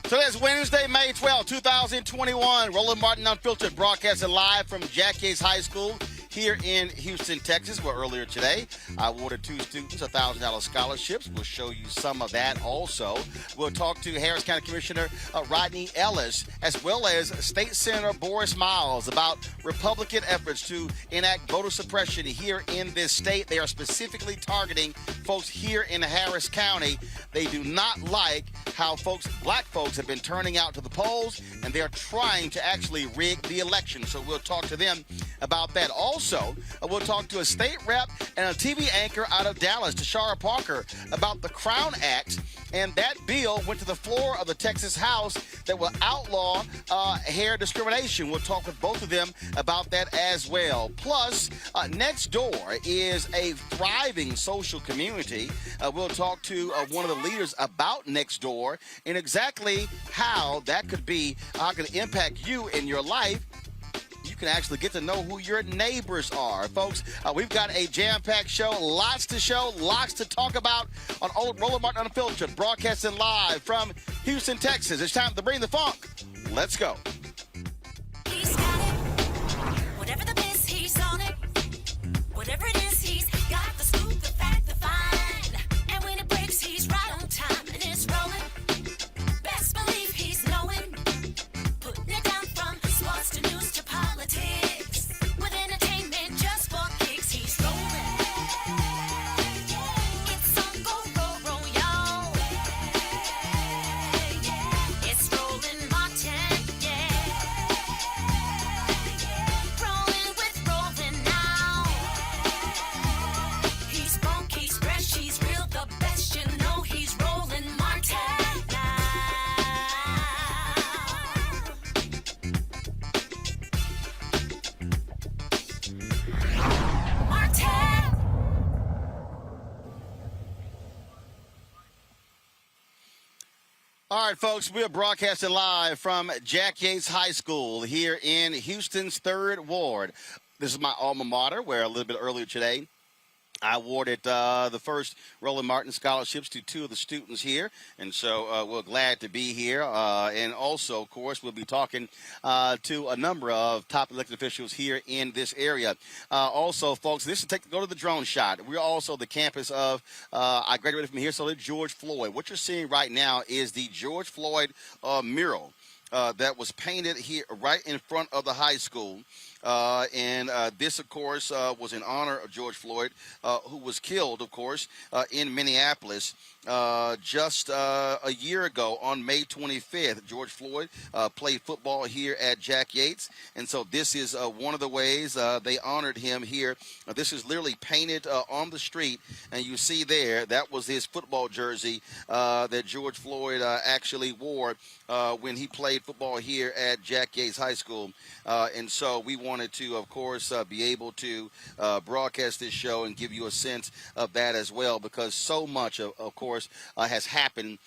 So it's Wednesday, May 12, 2021. Roland Martin Unfiltered, broadcasting live from Jack Yates High School here in Houston, Texas, where earlier today I awarded two students $1,000 scholarships. We'll show you some of that also. We'll talk to Harris County Commissioner Rodney Ellis, as well as State Senator Boris Miles about Republican efforts to enact voter suppression here in this state. They are specifically targeting folks here in Harris County. They do not like how black folks have been turning out to the polls, and they're trying to actually rig the election. So we'll talk to them about that. Also, we'll talk to a state rep and a TV anchor out of Dallas, Tashara Parker, about the Crown Act. And that bill went to the floor of the Texas House that will outlaw hair discrimination. We'll talk with both of them about that as well. Plus, NextDoor is a thriving social community. We'll talk to one of the leaders about NextDoor and exactly how that could impact you in your life. You can actually get to know who your neighbors are. Folks, we've got a jam-packed show, lots to show, lots to talk about on Roland Martin Unfiltered, broadcasting live from Houston, Texas. It's time to bring the funk. Let's go. He's got it. Whatever the miss, he's on it. Whatever it is, he's got the scoop, the fact, the find. And when it breaks, he's right on time and it's rolling. Best believe he's knowing. Putting it down from sports to news to politics. With entertainment just for kicks, he's rolling. It's on go, y'all. It's Roland Martin, Rolling with Roland now. He's funky, he's fresh, he's real, the best, you know he's Roland Martin now. Martin! All right, folks, we are broadcasting live from Jack Yates High School here in Houston's 3rd Ward. This is my alma mater, where a little bit earlier today I awarded the first Roland Martin scholarships to 2 of the students here, and so we're glad to be here. And also, of course, we'll be talking to a number of top elected officials here in this area. Also, folks, go to the drone shot. We're also the campus of, I graduated from here, so did George Floyd. What you're seeing right now is the George Floyd mural that was painted here right in front of the high school. And this, of course, was in honor of George Floyd, who was killed, of course, in Minneapolis just a year ago on May 25th. George Floyd played football here at Jack Yates, and so this is one of the ways they honored him here. This is literally painted on the street, and you see there, that was his football jersey that George Floyd actually wore when he played football here at Jack Yates High School. And so we wanted to, of course, be able to broadcast this show and give you a sense of that as well, because so much, of course, has happened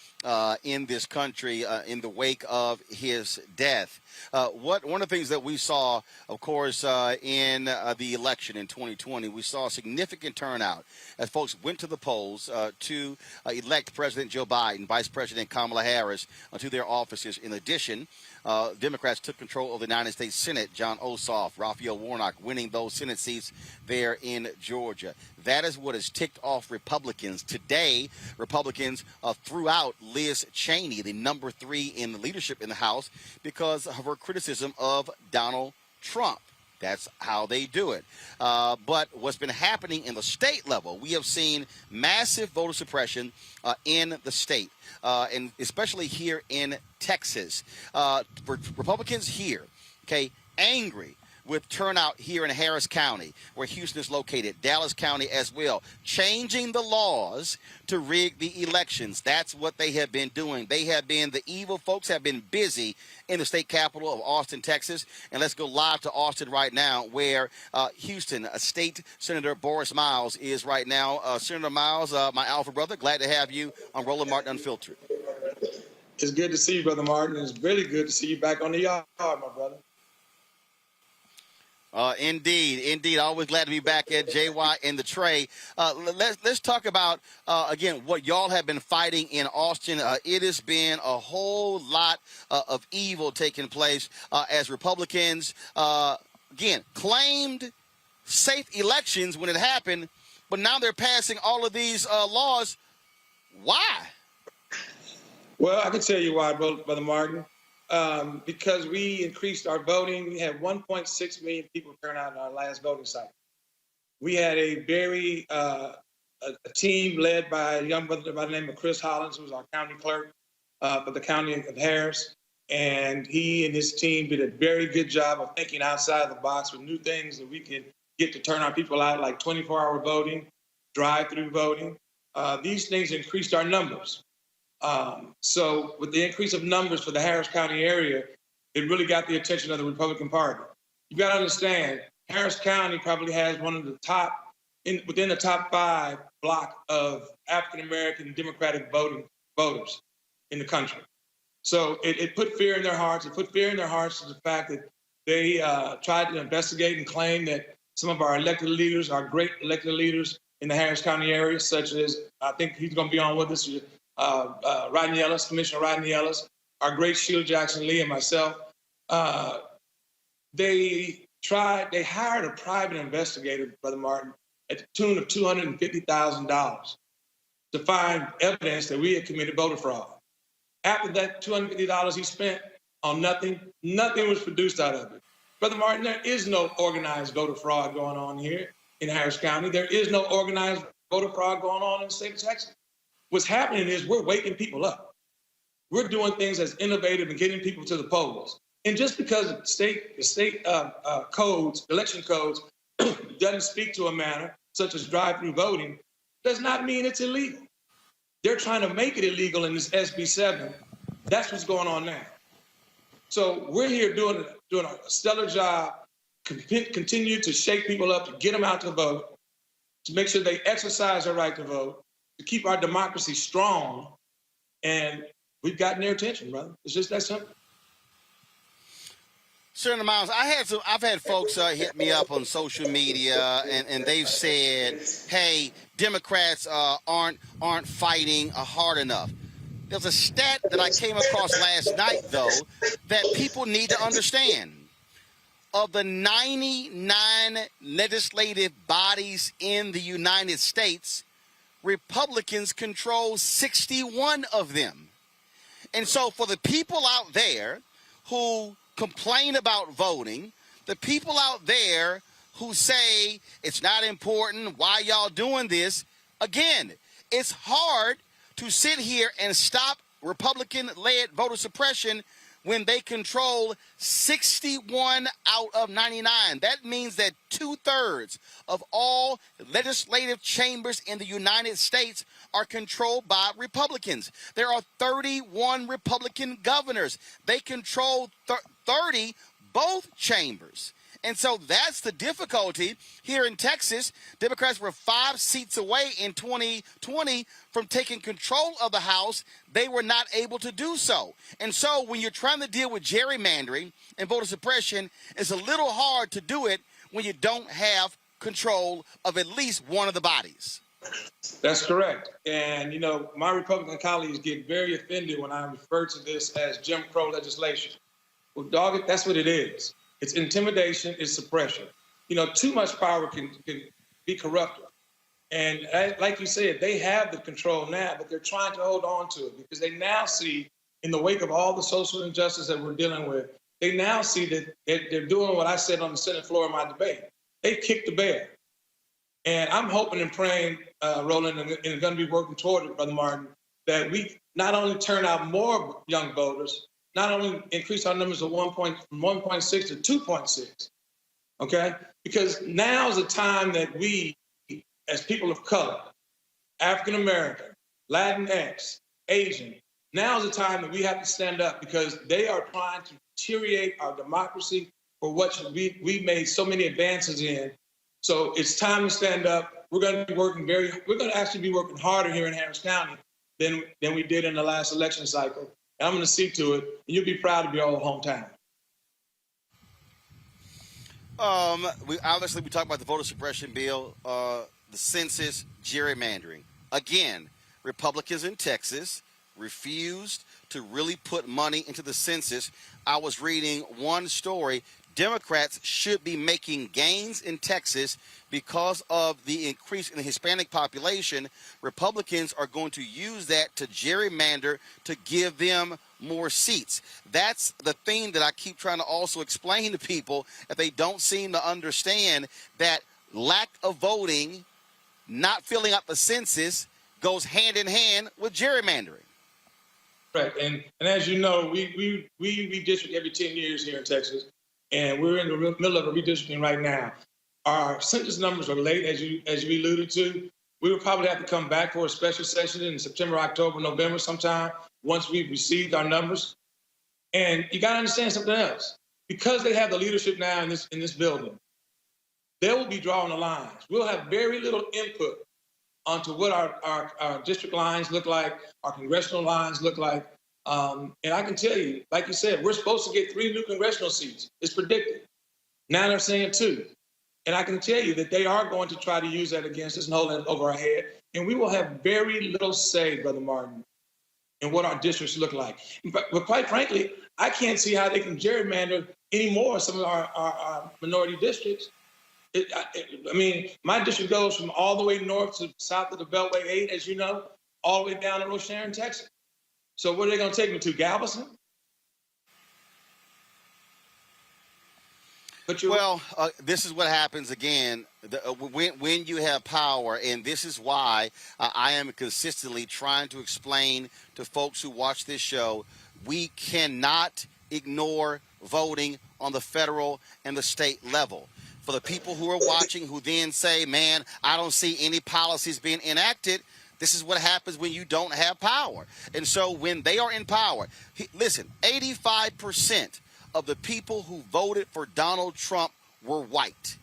in this country in the wake of his death. One of the things that we saw, of course, in the election in 2020, we saw a significant turnout as folks went to the polls to elect President Joe Biden, Vice President Kamala Harris to their offices. In addition, Democrats took control of the United States Senate. John Ossoff, Raphael Warnock winning those Senate seats there in Georgia. That is what has ticked off Republicans. Today, Republicans threw out Liz Cheney, the number 3 in the leadership in the House, because of her criticism of Donald Trump. That's how they do it. But what's been happening in the state level, we have seen massive voter suppression in the state, and especially here in Texas. Republicans here, angry with turnout here in Harris County, where Houston is located, Dallas County as well, changing the laws to rig the elections. That's what they have been doing. The evil folks have been busy in the state capital of Austin, Texas. And let's go live to Austin right now, where Houston State Senator Boris Miles is right now. Senator Miles, my alpha brother, glad to have you on Roland Martin Unfiltered. It's good to see you, Brother Martin. It's really good to see you back on the yard, my brother. Indeed. Always glad to be back at JY in the tray. Let's talk about again what y'all have been fighting in Austin. It has been a whole lot of evil taking place as Republicans again claimed safe elections when it happened, but now they're passing all of these laws. Why? Well, I can tell you why, Brother Martin. Because we increased our voting. We had 1.6 million people turn out in our last voting cycle. We had a very a team led by a young brother by the name of Chris Hollins, who was our county clerk for the county of Harris. And he and his team did a very good job of thinking outside the box with new things that we can get to turn our people out, like 24-hour voting, drive-through voting. These things increased our numbers. So with the increase of numbers for the Harris County area, it really got the attention of the Republican Party. You got to understand, Harris County probably has one of the top, within the top 5 block of African-American Democratic voters in the country. So it put fear in their hearts. It put fear in their hearts to the fact that they tried to investigate and claim that some of our elected leaders, our great elected leaders in the Harris County area, such as, I think he's going to be on with us, Rodney Ellis, Commissioner Rodney Ellis, our great Sheila Jackson Lee, and myself. They hired a private investigator, Brother Martin, at the tune of $250,000 to find evidence that we had committed voter fraud. After that $250 he spent on nothing was produced out of it. Brother Martin, there is no organized voter fraud going on here in Harris County. There is no organized voter fraud going on in the state of Texas. What's happening is we're waking people up. We're doing things as innovative and getting people to the polls. And just because the state codes, election codes, doesn't speak to a matter such as drive-through voting, does not mean it's illegal. They're trying to make it illegal in this SB 7. That's what's going on now. So we're here doing a stellar job, continue to shake people up, to get them out to vote, to make sure they exercise their right to vote, to keep our democracy strong, and we've gotten their attention, brother. It's just that simple. Senator Miles, I've had folks hit me up on social media, and they've said, "Hey, Democrats aren't fighting hard enough." There's a stat that I came across last night, though, that people need to understand. Of the 99 legislative bodies in the United States, Republicans control 61 of them. And so for the people out there who complain about voting, the people out there who say it's not important, why y'all doing this, again, it's hard to sit here and stop Republican-led voter suppression when they control 61 out of 99. That means that 2/3 of all legislative chambers in the United States are controlled by Republicans. There are 31 Republican governors. They control 30 both chambers. And so that's the difficulty here in Texas. Democrats were 5 seats away in 2020 from taking control of the House. They were not able to do so. And so when you're trying to deal with gerrymandering and voter suppression, it's a little hard to do it when you don't have control of at least one of the bodies. That's correct. And, you know, my Republican colleagues get very offended when I refer to this as Jim Crow legislation. Well, dog, that's what it is. It's intimidation, it's suppression. You know, too much power can be corruptive. And like you said, they have the control now, but they're trying to hold on to it because they now see, in the wake of all the social injustice that we're dealing with, they now see that they're doing what I said on the Senate floor in my debate. They kicked the bear. And I'm hoping and praying, Roland, and going to be working toward it, Brother Martin, that we not only turn out more young voters, not only increase our numbers from 1.6 to 2.6, okay? Because now is the time that we, as people of color, African-American, Latinx, Asian, now is the time that we have to stand up because they are trying to deteriorate our democracy for what we've made so many advances in. So it's time to stand up. We're going to actually be working harder here in Harris County than we did in the last election cycle. And I'm going to see to it, and you'll be proud of your old hometown. We talked about the voter suppression bill, the census, gerrymandering. Again, Republicans in Texas refused to really put money into the census. I was reading one story. Democrats should be making gains in Texas because of the increase in the Hispanic population. Republicans are going to use that to gerrymander to give them more seats. That's the thing that I keep trying to also explain to people that they don't seem to understand, that lack of voting, not filling out the census, goes hand in hand with gerrymandering. Right, and as you know, we redistrict every 10 years here in Texas, and we're in the middle of a redistricting right now. Our census numbers are late, as you alluded to. We will probably have to come back for a special session in September, October, November sometime once we've received our numbers. And you got to understand something else. Because they have the leadership now in this building, they will be drawing the lines. We'll have very little input onto what our district lines look like, our congressional lines look like. And I can tell you, like you said, we're supposed to get 3 new congressional seats. It's predicted. Now they're saying 2. And I can tell you that they are going to try to use that against us and hold it over our head. And we will have very little say, Brother Martin, in what our districts look like. But quite frankly, I can't see how they can gerrymander any more of some of our minority districts. I mean, my district goes from all the way north to south of the Beltway 8, as you know, all the way down to North Sharon, Texas. So what are they going to take me to, Galveston? This is what happens again when you have power, and this is why I am consistently trying to explain to folks who watch this show, we cannot ignore voting on the federal and the state level. For the people who are watching who then say, man, I don't see any policies being enacted, this is what happens when you don't have power. And so when they are in power, listen, 85% of the people who voted for Donald Trump were white.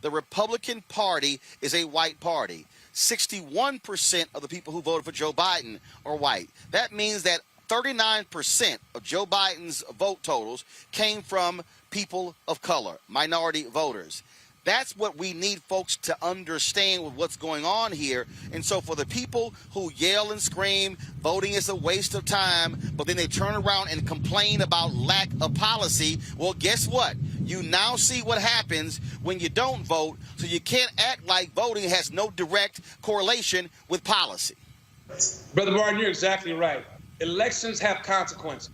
The Republican Party is a white party. 61% of the people who voted for Joe Biden are white. That means that 39% of Joe Biden's vote totals came from people of color, minority voters. That's what we need folks to understand with what's going on here. And so for the people who yell and scream, voting is a waste of time, but then they turn around and complain about lack of policy, well, guess what? You now see what happens when you don't vote, so you can't act like voting has no direct correlation with policy. Brother Martin, you're exactly right. Elections have consequences.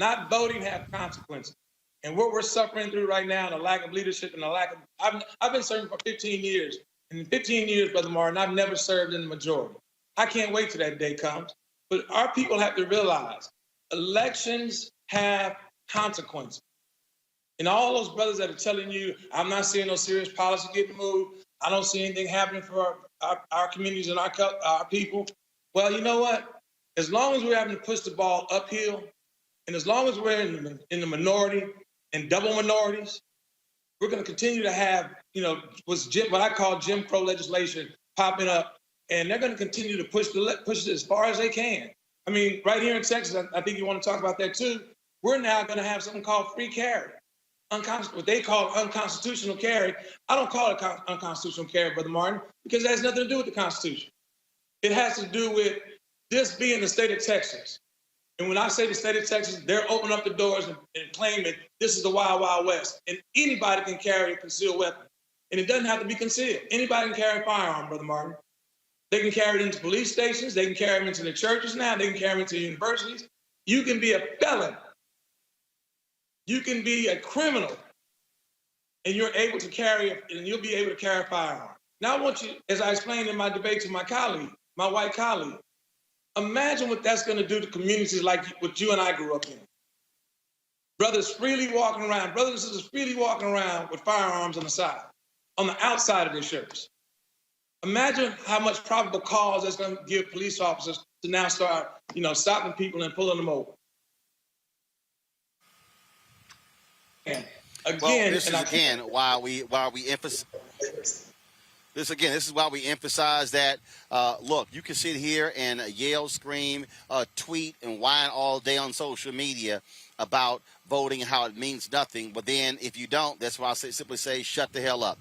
Not voting have consequences. And what we're suffering through right now, the lack of leadership and the lack of, I've been serving for 15 years. And in 15 years, Brother Martin, I've never served in the majority. I can't wait till that day comes. But our people have to realize elections have consequences. And all those brothers that are telling you, I'm not seeing no serious policy getting moved, I don't see anything happening for our communities and our people. Well, you know what? As long as we're having to push the ball uphill, and as long as we're in the minority and double minorities, we're going to continue to have, what I call Jim Crow legislation popping up, and they're going to continue to push it as far as they can. I mean, right here in Texas, I think you want to talk about that too. We're now going to have something called free carry, what they call unconstitutional carry. I don't call it unconstitutional carry, Brother Martin, because it has nothing to do with the Constitution. It has to do with this being the state of Texas. And when I say the state of Texas, they're opening up the doors and claiming this is the Wild Wild West. And anybody can carry a concealed weapon. And it doesn't have to be concealed. Anybody can carry a firearm, Brother Martin. They can carry it into police stations. They can carry them into the churches now. They can carry them into universities. You can be a felon. You can be a criminal. And you're able to carry it, and you'll be able to carry a firearm. Now I want you, as I explained in my debate to my colleague, my white colleague, imagine what that's going to do to communities like what you and I grew up in. Brothers freely walking around, brothers and sisters freely walking around with firearms on the outside of their shirts. Imagine how much probable cause that's going to give police officers to now start, stopping people and pulling them over. And again, this is again why we emphasize. This is why we emphasize that. Look, you can sit here and yell, scream, tweet, and whine all day on social media about voting, how it means nothing. But then if you don't, that's why I simply say, shut the hell up.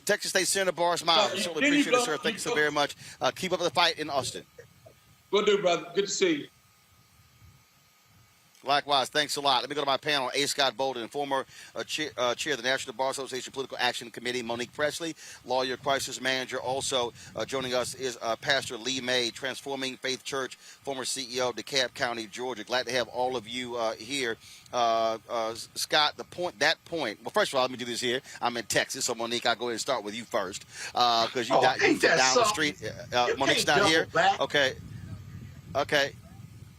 Texas State Senator Boris Miles, I certainly appreciate it, sir. Thank you so very much. Keep up the fight in Austin. Will do, brother. Good to see you. Likewise, thanks a lot. Let me go to my panel. A. Scott Bolden, and former chair of the National Bar Association Political Action Committee, Monique Presley, lawyer, crisis manager. Also joining us is Pastor Lee May, Transforming Faith Church, former CEO of DeKalb County, Georgia. Glad to have all of you here. Scott, that point. Well, first of all, let me do this here. I'm in Texas, so Monique, I'll go ahead and start with you first because you down the street. Monique's not here. Okay.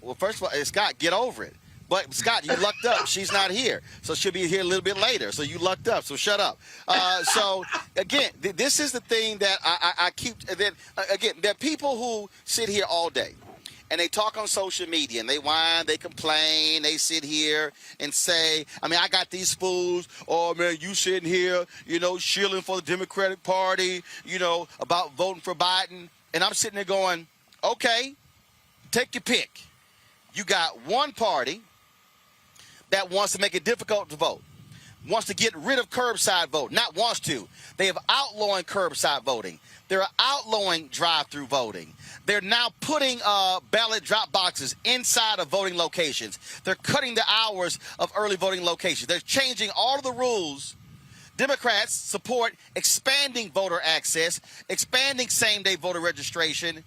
Well, first of all, Scott, get over it. But, Scott, you lucked up. She's not here. So she'll be here a little bit later. So you lucked up. So shut up. So, again, this is the thing that I keep – again, there are people who sit here all day. And they talk on social media, and they whine, they complain, they sit here and say, I mean, I got these fools, oh, man, you sitting here, shilling for the Democratic Party, about voting for Biden. And I'm sitting there going, okay, take your pick. You got one party that wants to make it difficult to vote, wants to get rid of curbside vote, not wants to. They have outlawing curbside voting. They're outlawing drive-through voting. They're now putting ballot drop boxes inside of voting locations. They're cutting the hours of early voting locations. They're changing all of the rules. Democrats support expanding voter access, expanding same-day voter registration.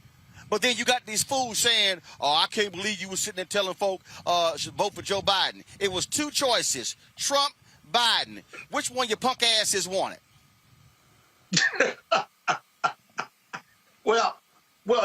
But then you got these fools saying, oh, I can't believe you were sitting there telling folk should vote for Joe Biden. It was two choices, Trump, Biden. Which one your punk asses wanted? Well,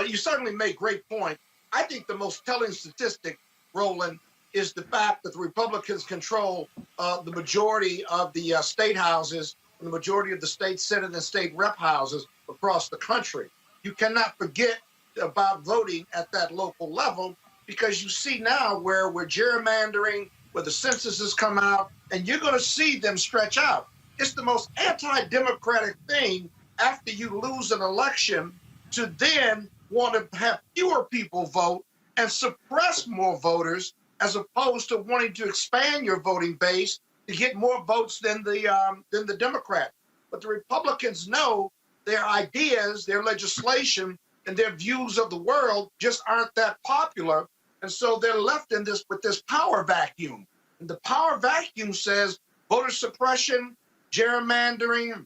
you certainly make great point. I think the most telling statistic, Roland, is the fact that the Republicans control the majority of the state houses and the majority of the state Senate and state rep houses across the country. You cannot forget about voting at that local level because you see now where we're gerrymandering, where the census has come out, and you're going to see them stretch out. It's the most anti-democratic thing after you lose an election to then want to have fewer people vote and suppress more voters as opposed to wanting to expand your voting base to get more votes than the Democrat. But the Republicans know their ideas, their legislation, and their views of the world just aren't that popular. And so they're left in this with this power vacuum. And the power vacuum says voter suppression, gerrymandering,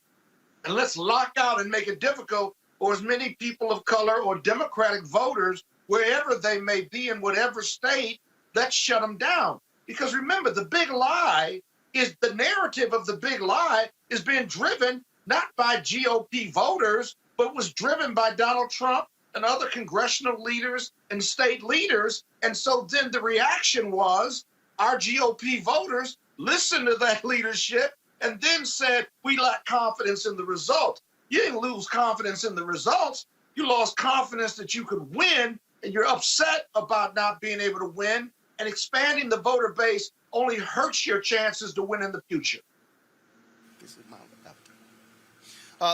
and let's lock out and make it difficult for as many people of color or Democratic voters, wherever they may be in whatever state, let's shut them down. Because remember, the big lie is the narrative of the big lie is being driven not by GOP voters, but was driven by Donald Trump and other congressional leaders and state leaders. And so then the reaction was our GOP voters listened to that leadership and then said, we lack confidence in the results. You didn't lose confidence in the results. You lost confidence that you could win, and you're upset about not being able to win. And expanding the voter base only hurts your chances to win in the future.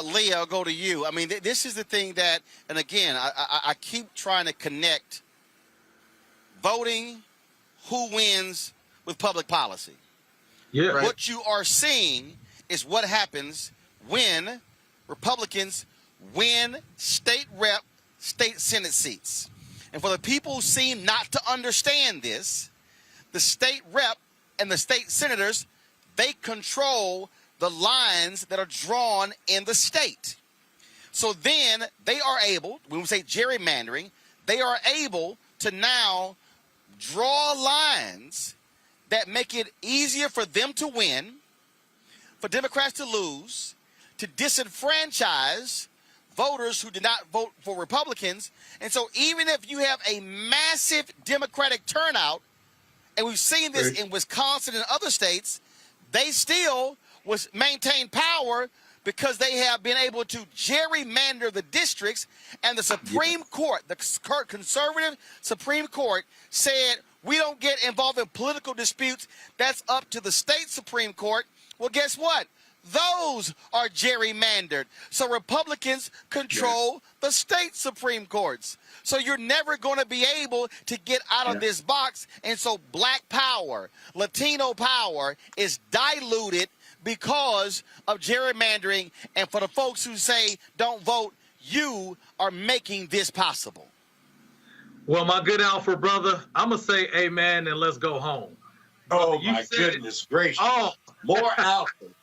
Lee, I'll go to you. I mean, this is the thing that, and again, I keep trying to connect voting, who wins, with public policy. Yeah. Right. What you are seeing is what happens when Republicans win state rep, state Senate seats. And for the people who seem not to understand this, the state rep and the state senators, they control the lines that are drawn in the state. So then they are able, when we say gerrymandering, they are able to now draw lines that make it easier for them to win, for Democrats to lose, to disenfranchise voters who did not vote for Republicans. And so even if you have a massive Democratic turnout, and we've seen this in Wisconsin and other states, they still maintain power because they have been able to gerrymander the districts. And the Supreme Court, the conservative Supreme Court, said we don't get involved in political disputes. That's up to the state Supreme Court. Well, guess what? those are gerrymandered. So Republicans control the state Supreme Courts. So you're never going to be able to get out of this box. And so black power, Latino power is diluted because of gerrymandering. And for the folks who say don't vote, you are making this possible. Well, my good Alfred brother, I'm going to say amen and let's go home. Oh, my goodness gracious. Oh, more Alfred.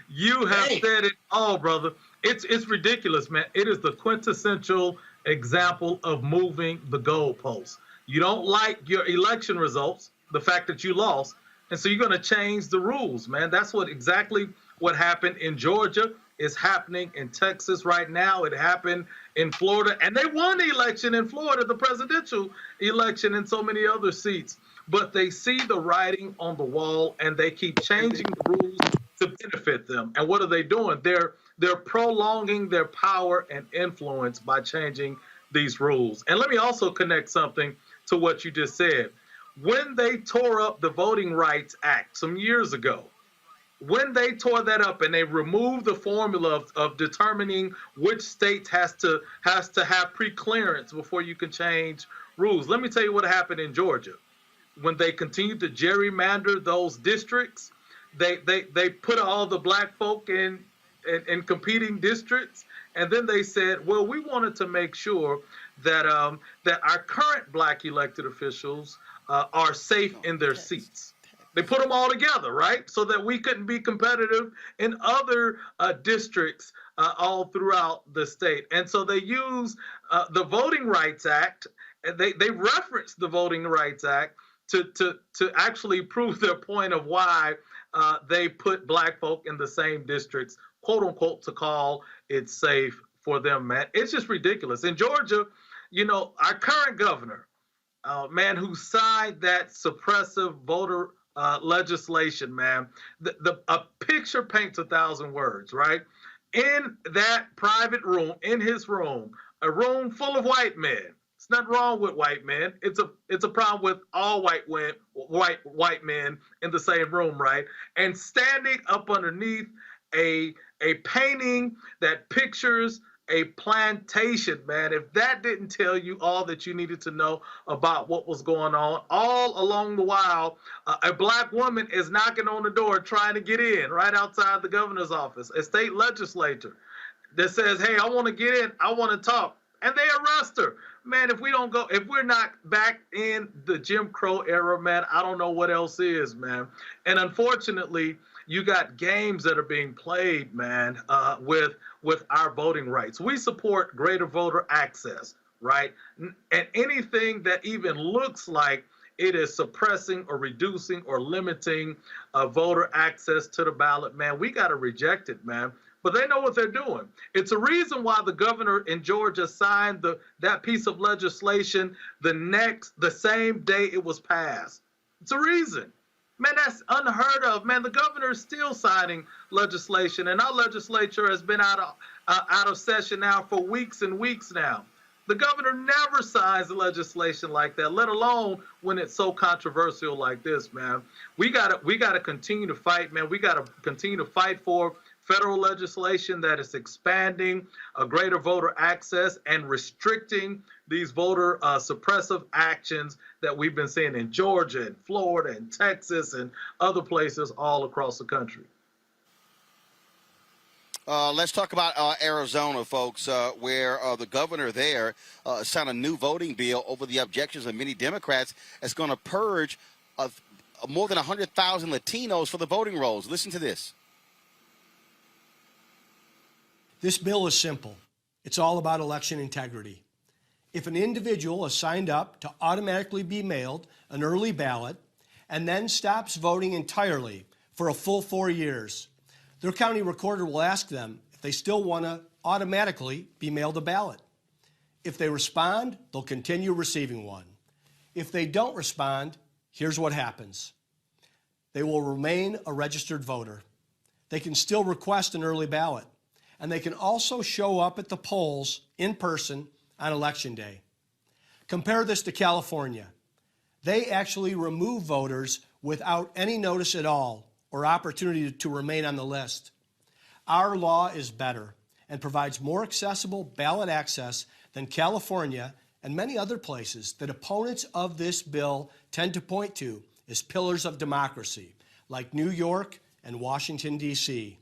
You have said it all, brother. It's ridiculous, man. It is the quintessential example of moving the goalposts. You don't like your election results, the fact that you lost, and so you're going to change the rules, man. That's exactly what happened in Georgia. Is happening in Texas right now. It happened in Florida, and they won the election in Florida, the presidential election, and so many other seats. But they see the writing on the wall, and they keep changing the rules to benefit them. And what are they doing? They're prolonging their power and influence by changing these rules. And let me also connect something to what you just said. When they tore up the Voting Rights Act some years ago, when they tore that up and they removed the formula of determining which states has to have pre-clearance before you can change rules, let me tell you what happened in Georgia. When they continued to gerrymander those districts, they put all the black folk in competing districts, and then they said, well, we wanted to make sure that our current black elected officials are safe in their seats. They put them all together, right? So that we couldn't be competitive in other districts all throughout the state. And so they use the Voting Rights Act. They reference the Voting Rights Act to actually prove their point of why they put black folk in the same districts, quote unquote, to call it safe for them, man. It's just ridiculous. In Georgia, you know, our current governor, man, who signed that suppressive voter legislation, man, a picture paints 1,000 words, right? In that private room, in his room, a room full of white men. It's nothing wrong with white men. It's a problem with all white men in the same room, right? And standing up underneath a painting that pictures a plantation, man. If that didn't tell you all that you needed to know about what was going on, all along the while, a black woman is knocking on the door trying to get in right outside the governor's office, a state legislator that says, hey, I want to get in, I want to talk. And they arrest her. Man, if we're not back in the Jim Crow era, man, I don't know what else is, man. And unfortunately, you got games that are being played, man, with our voting rights. We support greater voter access, right? And anything that even looks like it is suppressing or reducing or limiting voter access to the ballot, man, we got to reject it, man. But they know what they're doing. It's a reason why the governor in Georgia signed that piece of legislation the same day it was passed. It's a reason. Man, that's unheard of. Man, the governor is still signing legislation, and our legislature has been out of session now for weeks and weeks now. The governor never signs legislation like that, let alone when it's so controversial like this, man. We gotta continue to fight, man. We gotta continue to fight for federal legislation that is expanding greater voter access and restricting these voter suppressive actions that we've been seeing in Georgia and Florida and Texas and other places all across the country. Let's talk about Arizona, folks, where the governor there signed a new voting bill over the objections of many Democrats. It's going to purge more than 100,000 Latinos for the voting rolls. Listen to this. This bill is simple. It's all about election integrity. If an individual is signed up to automatically be mailed an early ballot and then stops voting entirely for a full 4 years, their county recorder will ask them if they still want to automatically be mailed a ballot. If they respond, they'll continue receiving one. If they don't respond, here's what happens. They will remain a registered voter. They can still request an early ballot, and they can also show up at the polls in person on Election Day. Compare this to California. They actually remove voters without any notice at all or opportunity to remain on the list. Our law is better and provides more accessible ballot access than California and many other places that opponents of this bill tend to point to as pillars of democracy, like New York and Washington, D.C.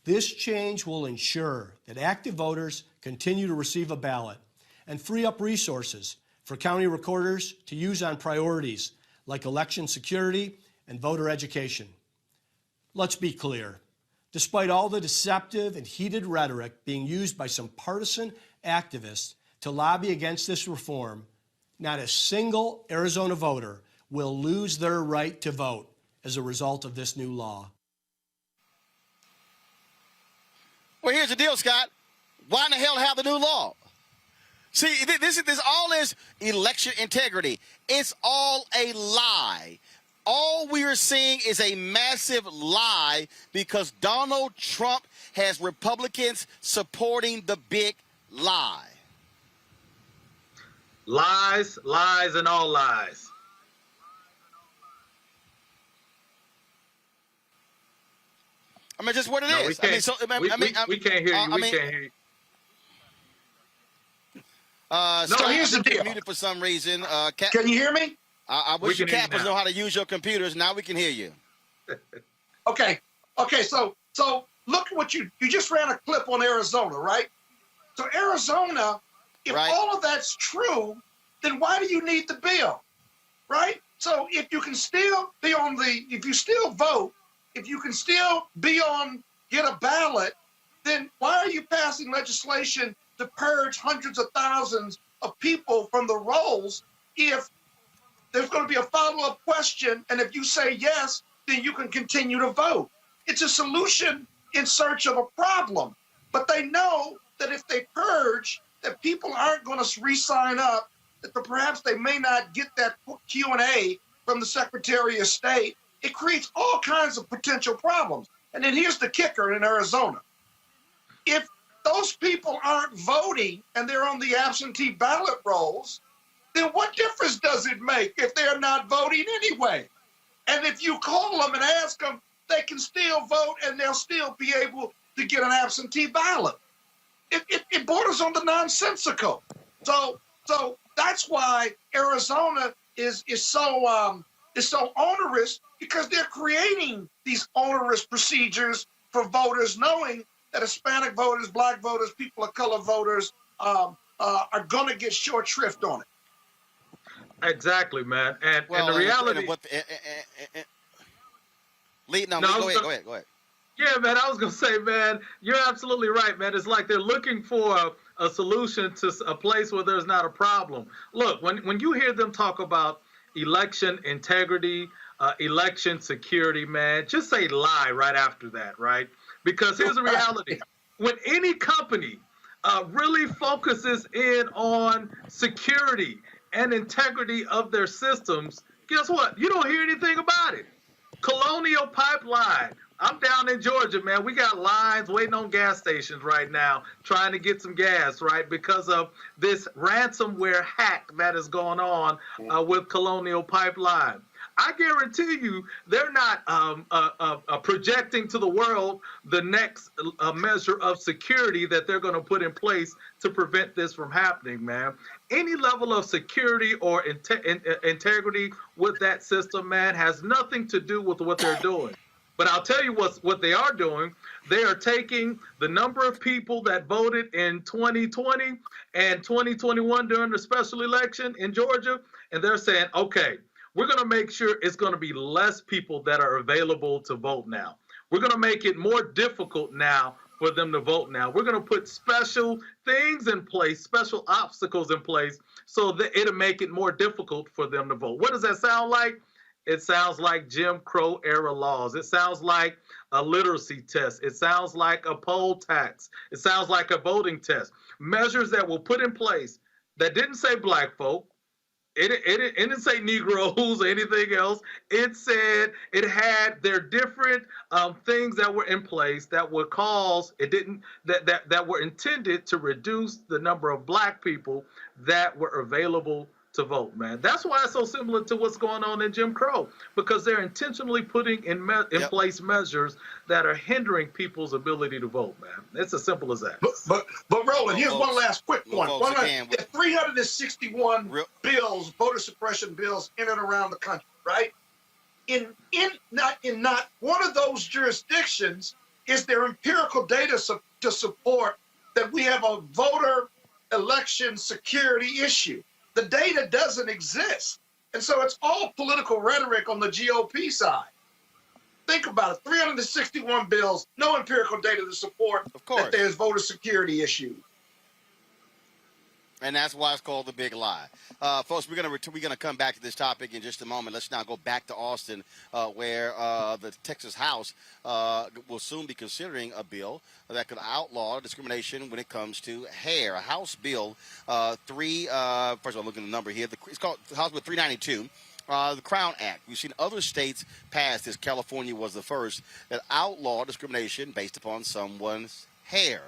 This change will ensure that active voters continue to receive a ballot and free up resources for county recorders to use on priorities like election security and voter education. Let's be clear. Despite all the deceptive and heated rhetoric being used by some partisan activists to lobby against this reform, not a single Arizona voter will lose their right to vote as a result of this new law. Well, here's the deal, Scott. Why in the hell have the new law? See, this all is election integrity. It's all a lie. All we are seeing is a massive lie because Donald Trump has Republicans supporting the big lie. Lies, lies, and all lies. I mean, just what it is. We can't hear you. We can't hear you. Scott, here's the deal. Muted for some reason. Can you hear me? I wish you can hear you Cappers now. know how to use your computers. Now we can hear you. Okay. So look at what you just ran a clip on Arizona, right? So Arizona, if Right. all of that's true, then why do you need the bill, right? So if you can still be on if you still vote, if you can still get a ballot, then why are you passing legislation to purge hundreds of thousands of people from the rolls if there's going to be a follow-up question, and if you say yes, then you can continue to vote? It's a solution in search of a problem. But they know that if they purge, that people aren't going to re-sign up, that perhaps they may not get that Q&A from the Secretary of State. It creates all kinds of potential problems. And then here's the kicker in Arizona. If those people aren't voting and they're on the absentee ballot rolls, then what difference does it make if they're not voting anyway? And if you call them and ask them, they can still vote and they'll still be able to get an absentee ballot. It borders on the nonsensical. So that's why Arizona is so onerous, because they're creating these onerous procedures for voters, knowing that Hispanic voters, Black voters, people of color voters are going to get short shrift on it. Exactly, man. And the reality. Go ahead. Yeah, man, I was going to say, man, you're absolutely right, man. It's like they're looking for a solution to a place where there's not a problem. Look, when you hear them talk about election integrity, election security, man, just say lie right after that, right? Because here's the reality. When any company really focuses in on security and integrity of their systems, guess what? You don't hear anything about it. Colonial Pipeline. I'm down in Georgia, man. We got lines waiting on gas stations right now trying to get some gas, right, because of this ransomware hack that is going on with Colonial Pipeline. I guarantee you they're not projecting to the world the next measure of security that they're going to put in place to prevent this from happening, man. Any level of security or integrity with that system, man, has nothing to do with what they're doing. But I'll tell you what they are doing. They are taking the number of people that voted in 2020 and 2021 during the special election in Georgia, and they're saying, okay, we're going to make sure it's going to be less people that are available to vote now. We're going to make it more difficult now for them to vote now. We're going to put special things in place, special obstacles in place, so that it'll make it more difficult for them to vote. What does that sound like? It sounds like Jim Crow era laws. It sounds like a literacy test. It sounds like a poll tax. It sounds like a voting test. Measures that were put in place that didn't say black folk. It didn't say Negroes or anything else. It said it had their different things that were in place that would cause that were intended to reduce the number of black people that were available to vote, man. That's why it's so similar to what's going on in Jim Crow, because they're intentionally putting in place measures that are hindering people's ability to vote, man. It's as simple as that. But Roland, here's one last quick point. Folks, 361 bills, voter suppression bills, in and around the country, right? In not one of those jurisdictions is there empirical data to support that we have a voter election security issue. The data doesn't exist. And so it's all political rhetoric on the GOP side. Think about it, 361 bills, no empirical data to support that there's voter security issues. And that's why it's called the big lie. Folks, we're gonna come back to this topic in just a moment. Let's now go back to Austin, where the Texas House will soon be considering a bill that could outlaw discrimination when it comes to hair. House Bill first of all, I'm looking at the number here. It's called House Bill 392. The Crown Act. We've seen other states pass this. California was the first that outlawed discrimination based upon someone's hair.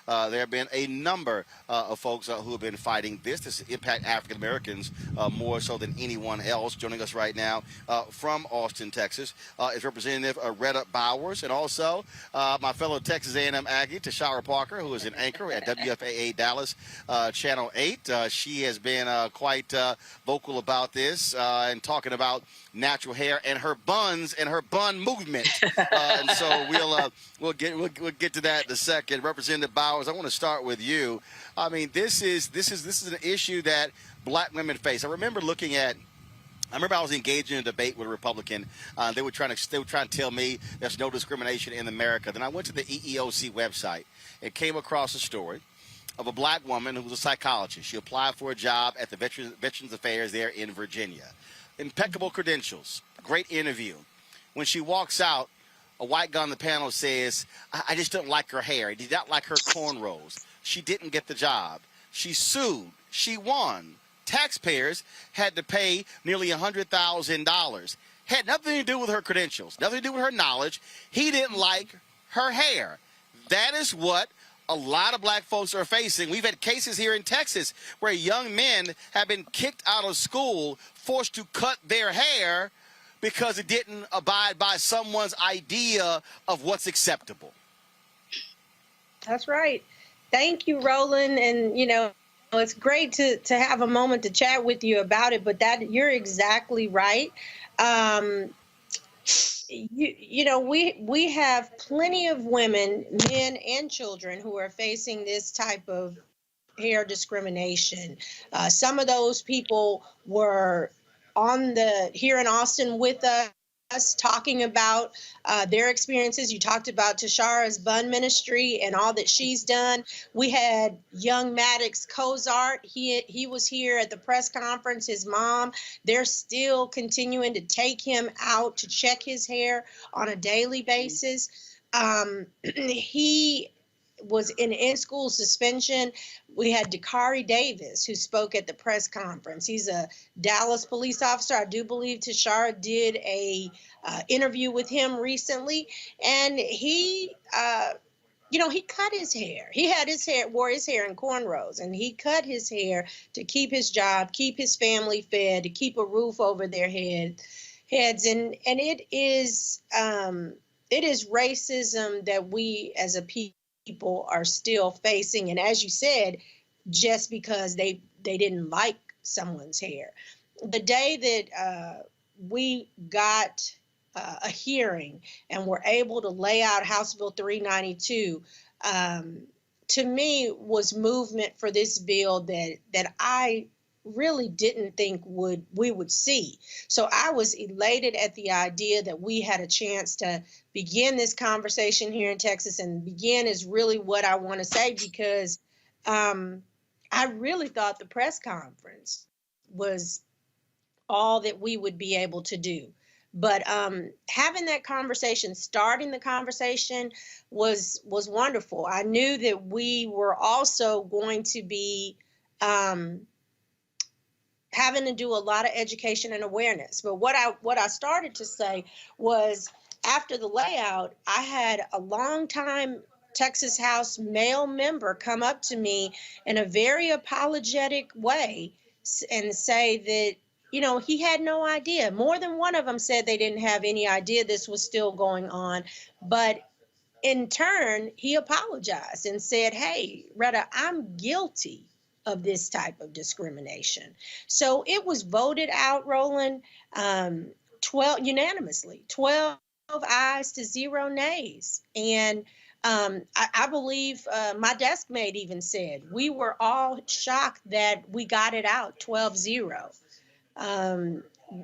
There have been a number of folks who have been fighting this. This impact African Americans more so than anyone else. Joining us right now from Austin, Texas, is Representative Retta Bowers, and also my fellow Texas A&M Aggie, Tashara Parker, who is an anchor at WFAA Dallas Channel 8. She has been quite vocal about this and talking about natural hair and her buns and her bun movement. And so we'll get to that in a second. Representative Bowers, I want to start with you. I mean, this is an issue that black women face. I remember I was engaged in a debate with a Republican. They were trying to tell me there's no discrimination in America. Then I went to the EEOC website and came across a story of a black woman who was a psychologist. She applied for a job at the Veterans Affairs there in Virginia. Impeccable credentials, great interview. When she walks out, a white guy on the panel says, I just don't like her hair. I did not like her cornrows. She didn't get the job. She sued. She won. Taxpayers had to pay nearly $100,000. Had nothing to do with her credentials, nothing to do with her knowledge. He didn't like her hair. That is what a lot of black folks are facing. We've had cases here in Texas where young men have been kicked out of school, forced to cut their hair because it didn't abide by someone's idea of what's acceptable. That's right. Thank you, Roland. And, it's great to have a moment to chat with you about it, but you're exactly right. We have plenty of women, men and children who are facing this type of hair discrimination. Some of those people were here in Austin with us talking about their experiences. You talked about Tashara's bun ministry and all that she's done. We had young Maddox Cozart. He was here at the press conference. His mom, they're still continuing to take him out to check his hair on a daily basis. He was in in-school suspension. We had Dakari Davis, who spoke at the press conference. He's a Dallas police officer. I do believe Tashara did a interview with him recently, and he cut his hair. He wore his hair in cornrows, and he cut his hair to keep his job, keep his family fed, to keep a roof over their heads. And it is racism that we as a people are still facing. And as you said, just because they didn't like someone's hair. The day that we got a hearing and were able to lay out House Bill 392, to me was movement for this bill that I really didn't think we would see. So I was elated at the idea that we had a chance to begin this conversation here in Texas, and begin is really what I want to say, because I really thought the press conference was all that we would be able to do. But having that conversation, starting the conversation was wonderful. I knew that we were also going to be having to do a lot of education and awareness. But what I started to say was, after the layout, I had a longtime Texas House male member come up to me in a very apologetic way and say that, he had no idea. More than one of them said they didn't have any idea this was still going on. But in turn, he apologized and said, hey, Retta, I'm guilty of this type of discrimination. So it was voted out, Roland, 12 unanimously, 12 ayes to 0 nays. And I believe my desk mate even said we were all shocked that we got it out 12-0.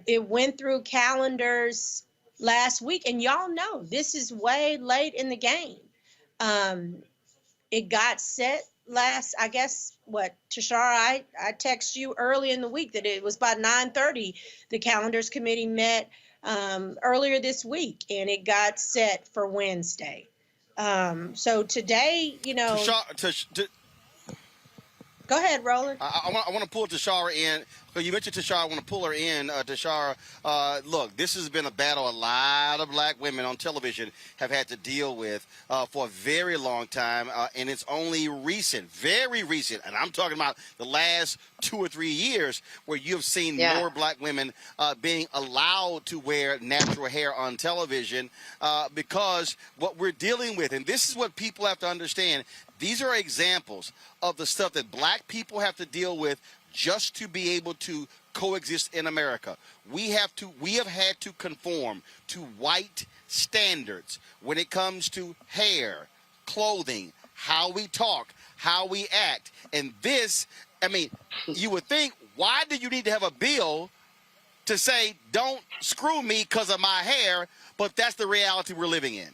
It went through calendars last week, and y'all know this is way late in the game. It got set last, I guess, Tashara, I text you early in the week that it was about 9:30. The calendars committee met earlier this week, and it got set for Wednesday. So today, go ahead, Roland. I want to pull Tashara in. You mentioned Tashara. I want to pull her in. Tashara, look, this has been a battle a lot of black women on television have had to deal with for a very long time, and it's only recent, very recent, and I'm talking about the last 2 or 3 years where you've seen more black women being allowed to wear natural hair on television because what we're dealing with, and this is what people have to understand, these are examples of the stuff that black people have to deal with just to be able to coexist in America. We have had to conform to white standards when it comes to hair, clothing, how we talk, how we act. And this, I mean, you would think, why do you need to have a bill to say, don't screw me because of my hair? But that's the reality we're living in.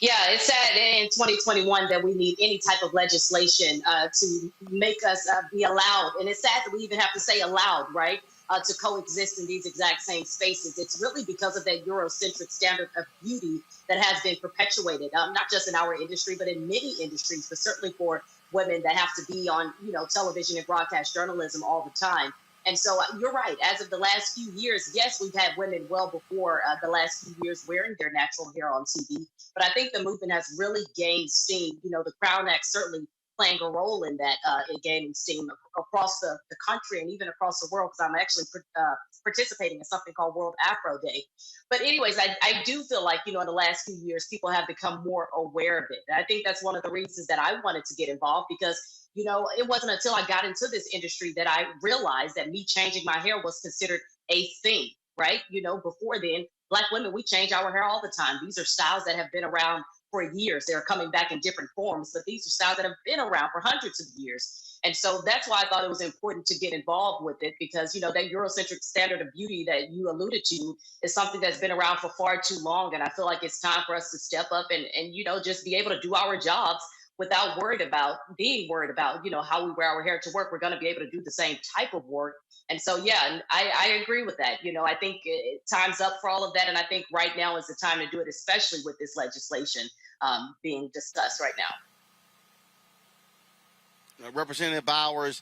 Yeah, it's sad in 2021 that we need any type of legislation to make us be allowed. And it's sad that we even have to say allowed, right, to coexist in these exact same spaces. It's really because of that Eurocentric standard of beauty that has been perpetuated, not just in our industry, but in many industries, but certainly for women that have to be on, television and broadcast journalism all the time. And so you're right. As of the last few years, yes, we've had women well before the last few years wearing their natural hair on TV. But I think the movement has really gained steam. The Crown Act certainly playing a role in that, in gaining steam across the country and even across the world, because I'm actually participating in something called World Afro Day. But anyways, I do feel like, in the last few years, people have become more aware of it. And I think that's one of the reasons that I wanted to get involved, because it wasn't until I got into this industry that I realized that me changing my hair was considered a thing, right? Before then, Black women, we change our hair all the time. These are styles that have been around for years. They're coming back in different forms, but these are styles that have been around for hundreds of years. And so that's why I thought it was important to get involved with it, because, that Eurocentric standard of beauty that you alluded to is something that's been around for far too long. And I feel like it's time for us to step up and just be able to do our jobs without being worried about, how we wear our hair to work. We're going to be able to do the same type of work. And so, yeah, I agree with that. I think time's up for all of that. And I think right now is the time to do it, especially with this legislation being discussed right now. Representative Bowers,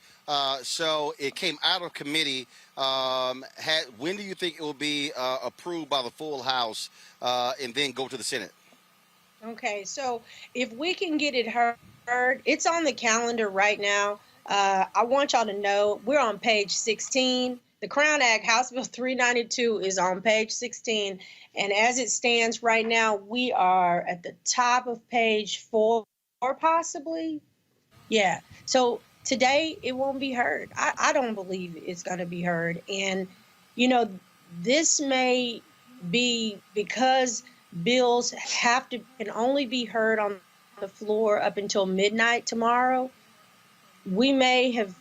so it came out of committee. When do you think it will be approved by the full House and then go to the Senate? Okay, so if we can get it heard, it's on the calendar right now. I want y'all to know we're on page 16. The Crown Act, House Bill 392, is on page 16. And as it stands right now, we are at the top of page 4, possibly. Yeah. So today it won't be heard. I don't believe it's going to be heard. And, this may be because bills can only be heard on the floor up until midnight tomorrow. We may have,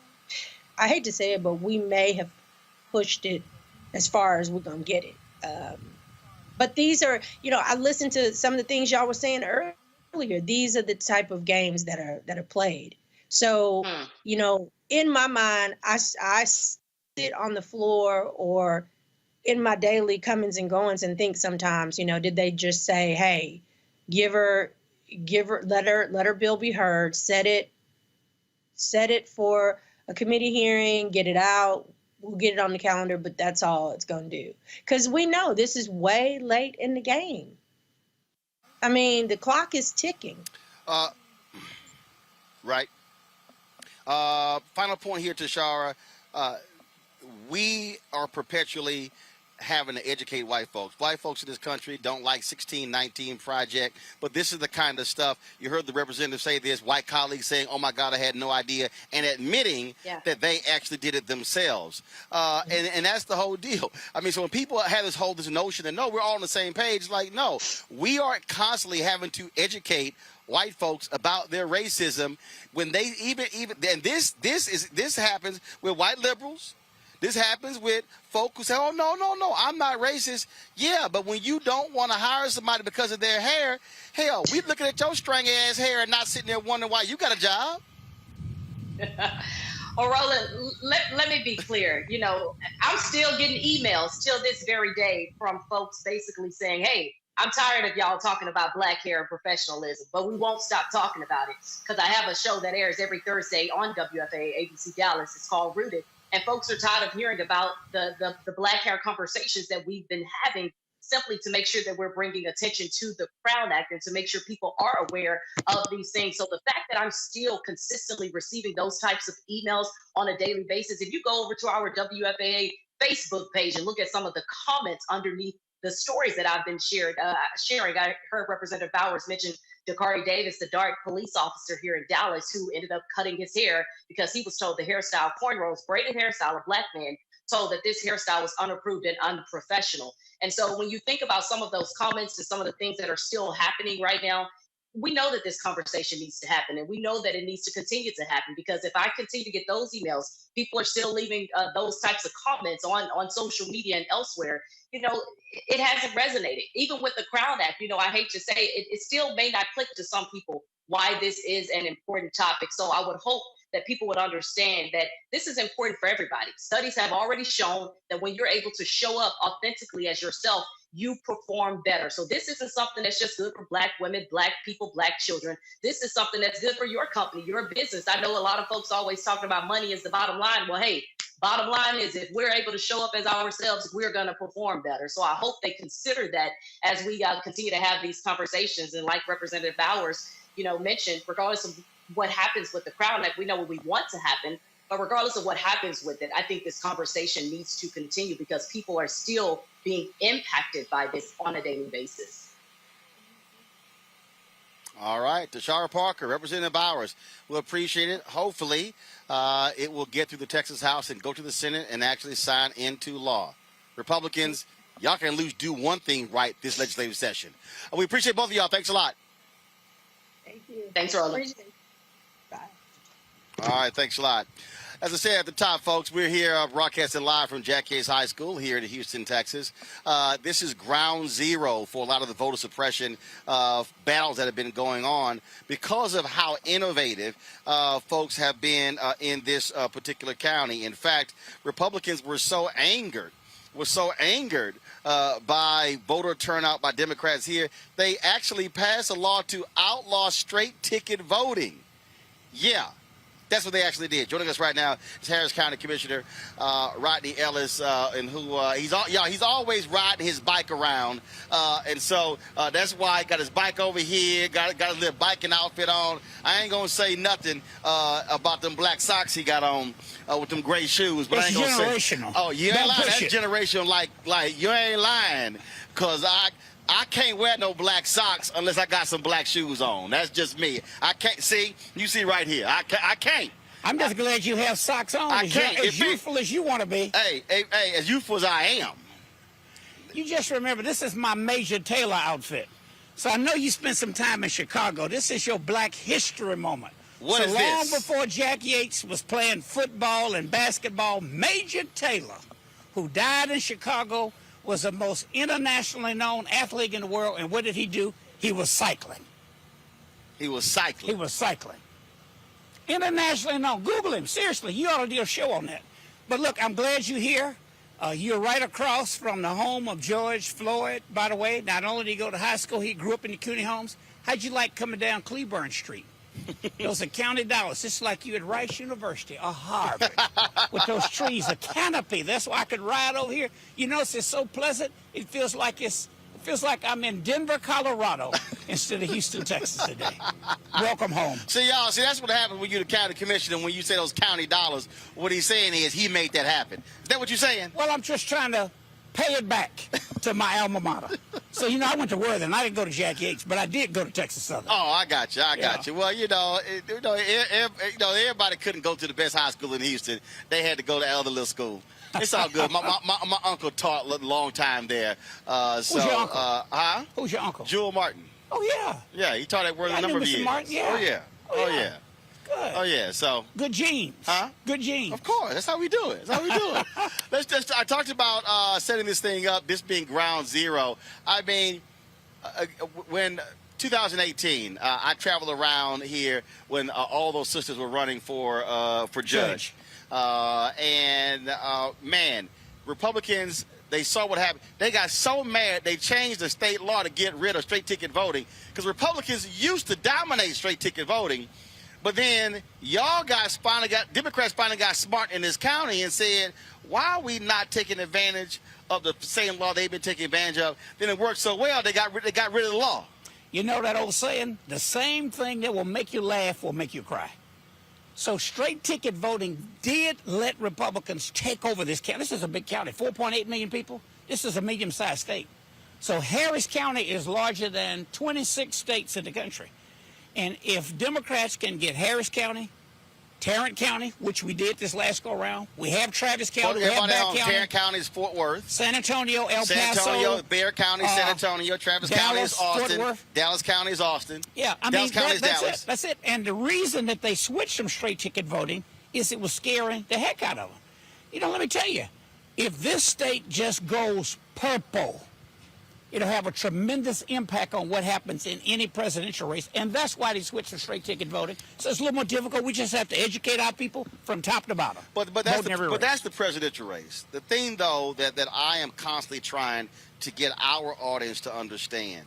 I hate to say it, but we may have pushed it as far as we're going to get it. But these are, I listened to some of the things y'all were saying earlier. These are the type of games that are played. So, in my mind, I sit on the floor or in my daily comings and goings and think sometimes, did they just say, hey, let her bill be heard, set it for a committee hearing, get it out, we'll get it on the calendar, but that's all it's going to do. Because we know this is way late in the game. I mean, the clock is ticking. Right. Final point here, Tashara. We are perpetually having to educate white folks. White folks in this country don't like 1619 Project, but this is the kind of stuff you heard the representative say this, white colleagues saying, oh my God, I had no idea, and admitting that they actually did it themselves. And that's the whole deal. I mean, so when people have this notion that, no, we're all on the same page, like, no, we are constantly having to educate white folks about their racism when they even and this happens with white liberals. This happens with folk who say, oh, no, I'm not racist. Yeah, but when you don't want to hire somebody because of their hair, hell, we looking at your stringy ass hair and not sitting there wondering why you got a job. Oh, Roland, let me be clear. You know, I'm still getting emails till this very day from folks basically saying, hey, I'm tired of y'all talking about black hair and professionalism, but we won't stop talking about it because I have a show that airs every Thursday on WFA ABC Dallas. It's called Rooted. And folks are tired of hearing about the black hair conversations that we've been having simply to make sure that we're bringing attention to the Crown Act and to make sure people are aware of these things. So the fact that I'm still consistently receiving those types of emails on a daily basis, if you go over to our WFAA Facebook page and look at some of the comments underneath the stories that I've been sharing, I heard Representative Bowers mention Dakari Davis, the dark police officer here in Dallas, who ended up cutting his hair because he was told the hairstyle, cornrows, braided hairstyle, a black man, told that this hairstyle was unapproved and unprofessional. And so when you think about some of those comments and some of the things that are still happening right now, we know that this conversation needs to happen, and we know that it needs to continue to happen, because if I continue to get those emails, people are still leaving those types of comments on social media and elsewhere. You know, it hasn't resonated. Even with the Crown Act, you know, I hate to say it, it still may not click to some people why this is an important topic. So I would hope that people would understand that this is important for everybody. Studies have already shown that when you're able to show up authentically as yourself, you perform better. So this isn't something that's just good for black women, black people, black children. This is something that's good for your company, your business. I know a lot of folks always talking about money is the bottom line. Well, hey, bottom line is if we're able to show up as ourselves, we're going to perform better. So I hope they consider that as we continue to have these conversations. And like Representative Bowers, you know, mentioned, regardless of what happens with the Crown Act, we know what we want to happen. But regardless of what happens with it, I think this conversation needs to continue because people are still being impacted by this on a daily basis. All right, Tashara Parker, Representative Bowers, we'll appreciate it. Hopefully, it will get through the Texas House and go to the Senate and actually sign into law. Republicans, y'all can at least do one thing right this legislative session. We appreciate both of y'all. Thanks a lot. Thank you. Thanks, Roland. Bye. All right, thanks a lot. As I said at the top, folks, we're here broadcasting live from Jack Yates High School here in Houston, Texas. This is ground zero for a lot of the voter suppression battles that have been going on because of how innovative folks have been in this particular county. In fact, Republicans were so angered by voter turnout by Democrats here, they actually passed a law to outlaw straight ticket voting. Yeah. That's what they actually did. Joining us right now is Harris County Commissioner Rodney Ellis, and who he's always riding his bike around, and so that's why he got his bike over here, got his little biking outfit on. I ain't gonna say nothing about them black socks he got on with them gray shoes, but I ain't gonna generational. Say. Oh, you ain't lying. That's generational. Like you ain't lying, cause I can't wear no black socks unless I got some black shoes on. That's just me. I can't see. You see right here. I can't. I'm just glad you have socks on. I can't. As youthful as you want to be. Hey, as youthful as I am. You just remember, this is my Major Taylor outfit. So I know you spent some time in Chicago. This is your Black History moment. What is this? Long before Jack Yates was playing football and basketball, Major Taylor, who died in Chicago, was the most internationally known athlete in the world. And what did he do? He was cycling. He was cycling. He was cycling. Internationally known. Google him. Seriously, you ought to do a show on that. But look, I'm glad you're here. You're right across from the home of George Floyd, by the way. Not only did he go to high school, he grew up in the CUNY homes. How'd you like coming down Cleburne Street? Those are county dollars. It's like you at Rice University or Harvard with those trees, a canopy. That's why I could ride over here. You notice it's so pleasant. It feels like it's Feels like I'm in Denver, Colorado, instead of Houston, Texas today. Welcome home. See, y'all, that's what happens when you're the county commissioner. When you say those county dollars, what he's saying is he made that happen. Is that what you're saying? Well, I'm just trying to pay it back to my alma mater. So, I went to Worthing. I didn't go to Jack Yates, but I did go to Texas Southern. Oh, I got you. I got you. Well, everybody couldn't go to the best high school in Houston. They had to go to other little school. It's all good. My uncle taught a long time there. Who's your uncle? Who's your uncle? Jewel Martin. Oh, yeah. Yeah, he taught at Worthing a number of years. Martin, yeah. Oh, yeah. Oh, yeah. Good. Oh, yeah. So good genes. Huh? Good genes. Of course. That's how we do it. That's how we do it. I talked about setting this thing up, this being ground zero. I mean, when 2018, I traveled around here when all those sisters were running for judge. Man, Republicans, they saw what happened. They got so mad they changed the state law to get rid of straight ticket voting, because Republicans used to dominate straight ticket voting. But then Democrats finally got smart in this county and said, why are we not taking advantage of the same law they've been taking advantage of? Then it worked so well, they got rid of the law. You know that old saying, the same thing that will make you laugh will make you cry. So straight ticket voting did let Republicans take over this county. This is a big county, 4.8 million people. This is a medium-sized state. So Harris County is larger than 26 states in the country. And if Democrats can get Harris County, Tarrant County, which we did this last go-around, we have Travis County, we have Bath County. Tarrant County is Fort Worth. San Antonio, El Paso. San Antonio, Bexar County, San Antonio. Travis County is Austin. Fort Worth. Dallas County is Austin. Yeah, Dallas County is Dallas. That's it. And the reason that they switched from straight ticket voting is it was scaring the heck out of them. Let me tell you, if this state just goes purple, it'll have a tremendous impact on what happens in any presidential race, and that's why they switched to straight ticket voting. So it's a little more difficult. We just have to educate our people from top to bottom. But that's the presidential race. The thing, though, that I am constantly trying to get our audience to understand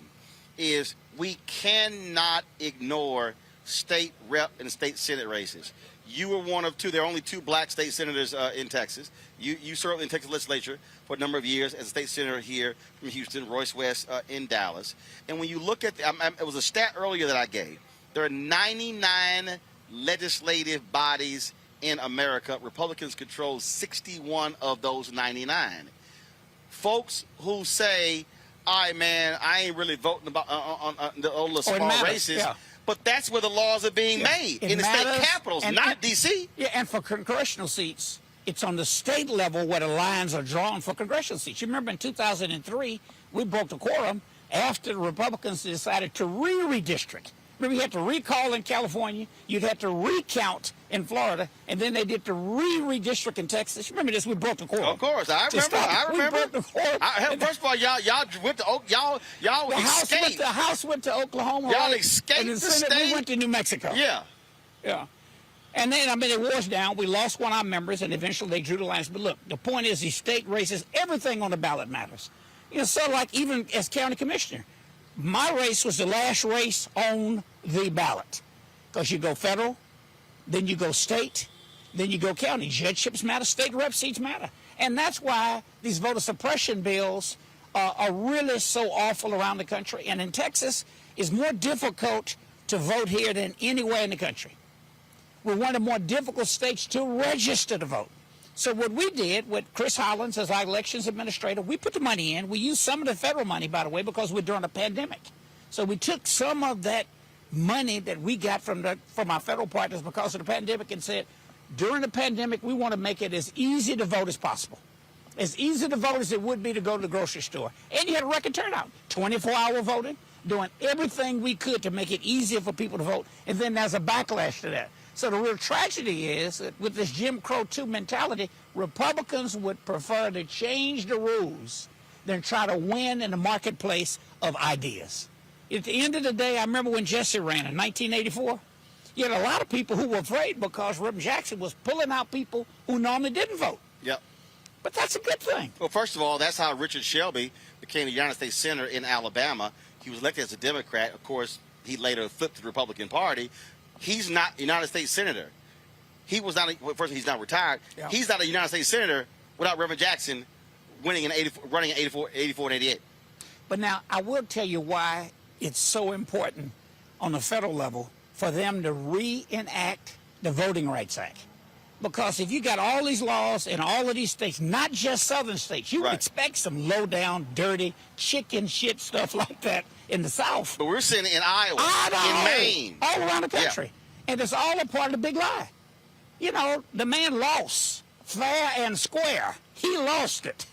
is we cannot ignore state rep and state senate races. You were one of two. There are only two black state senators in Texas. You served in the Texas legislature for a number of years as a state senator here from Houston, Royce West in Dallas. And when you look at it was a stat earlier that I gave. There are 99 legislative bodies in America. Republicans control 61 of those 99. Folks who say, all right, man, I ain't really voting about on the small races. Yeah. But that's where the laws are being made, in the state capitals, not D.C. Yeah, and for congressional seats, it's on the state level where the lines are drawn for congressional seats. You remember in 2003, we broke the quorum after the Republicans decided to redistrict. Remember, you had to recall in California, you'd have to recount in Florida, and then they did the redistrict in Texas. Remember this? We broke the quorum. Of course, I remember. We broke the quorum. First of all, y'all went to y'all escaped. The House went to Oklahoma. Y'all escaped and the state. Senate, we went to New Mexico. Yeah. Yeah. And then, it was down. We lost one of our members, and eventually they drew the lines. But look, the point is these state races, everything on the ballot matters. So like even as county commissioner, my race was the last race on the ballot. Because you go federal, then you go state, then you go county. Judgeships matter, state rep seats matter. And that's why these voter suppression bills are really so awful around the country. And in Texas, it's more difficult to vote here than anywhere in the country. We're one of the more difficult states to register to vote. So what we did with Chris Hollins as our elections administrator, we put the money in. We used some of the federal money, by the way, because we're during a pandemic. So we took some of that money that we got from our federal partners because of the pandemic and said, during the pandemic, we want to make it as easy to vote as possible. As easy to vote as it would be to go to the grocery store. And you had a record turnout, 24-hour voting, doing everything we could to make it easier for people to vote. And then there's a backlash to that. So the real tragedy is that with this Jim Crow 2 mentality, Republicans would prefer to change the rules than try to win in the marketplace of ideas. At the end of the day, I remember when Jesse ran in 1984, you had a lot of people who were afraid because Reverend Jackson was pulling out people who normally didn't vote. Yep. But that's a good thing. Well, first of all, that's how Richard Shelby became the United States Senator in Alabama. He was elected as a Democrat. Of course, he later flipped to the Republican Party. He's not a United States Senator. He was not, first, he's not retired. Yeah. He's not a United States Senator without Reverend Jackson running in 84 and 88. But now I will tell you why it's so important on the federal level for them to reenact the Voting Rights Act. Because if you got all these laws in all of these states, not just southern states, you would expect some low down, dirty, chicken shit stuff like that in the South. But we're seeing it in Iowa, in Maine, all around the country. And it's all a part of the big lie. You know, the man lost fair and square. He lost it.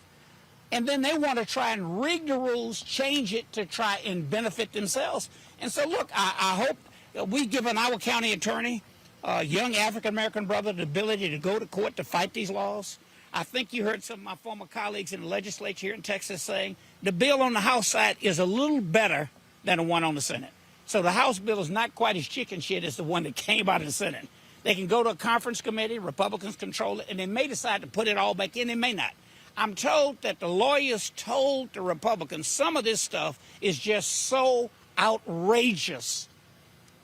And then they want to try and rig the rules, change it to try and benefit themselves. And so, look, I hope we've given our county attorney, a young African-American brother, the ability to go to court to fight these laws. I think you heard some of my former colleagues in the legislature here in Texas saying the bill on the House side is a little better than the one on the Senate. So the House bill is not quite as chicken shit as the one that came out of the Senate. They can go to a conference committee, Republicans control it, and they may decide to put it all back in, they may not. I'm told that the lawyers told the Republicans some of this stuff is just so outrageous.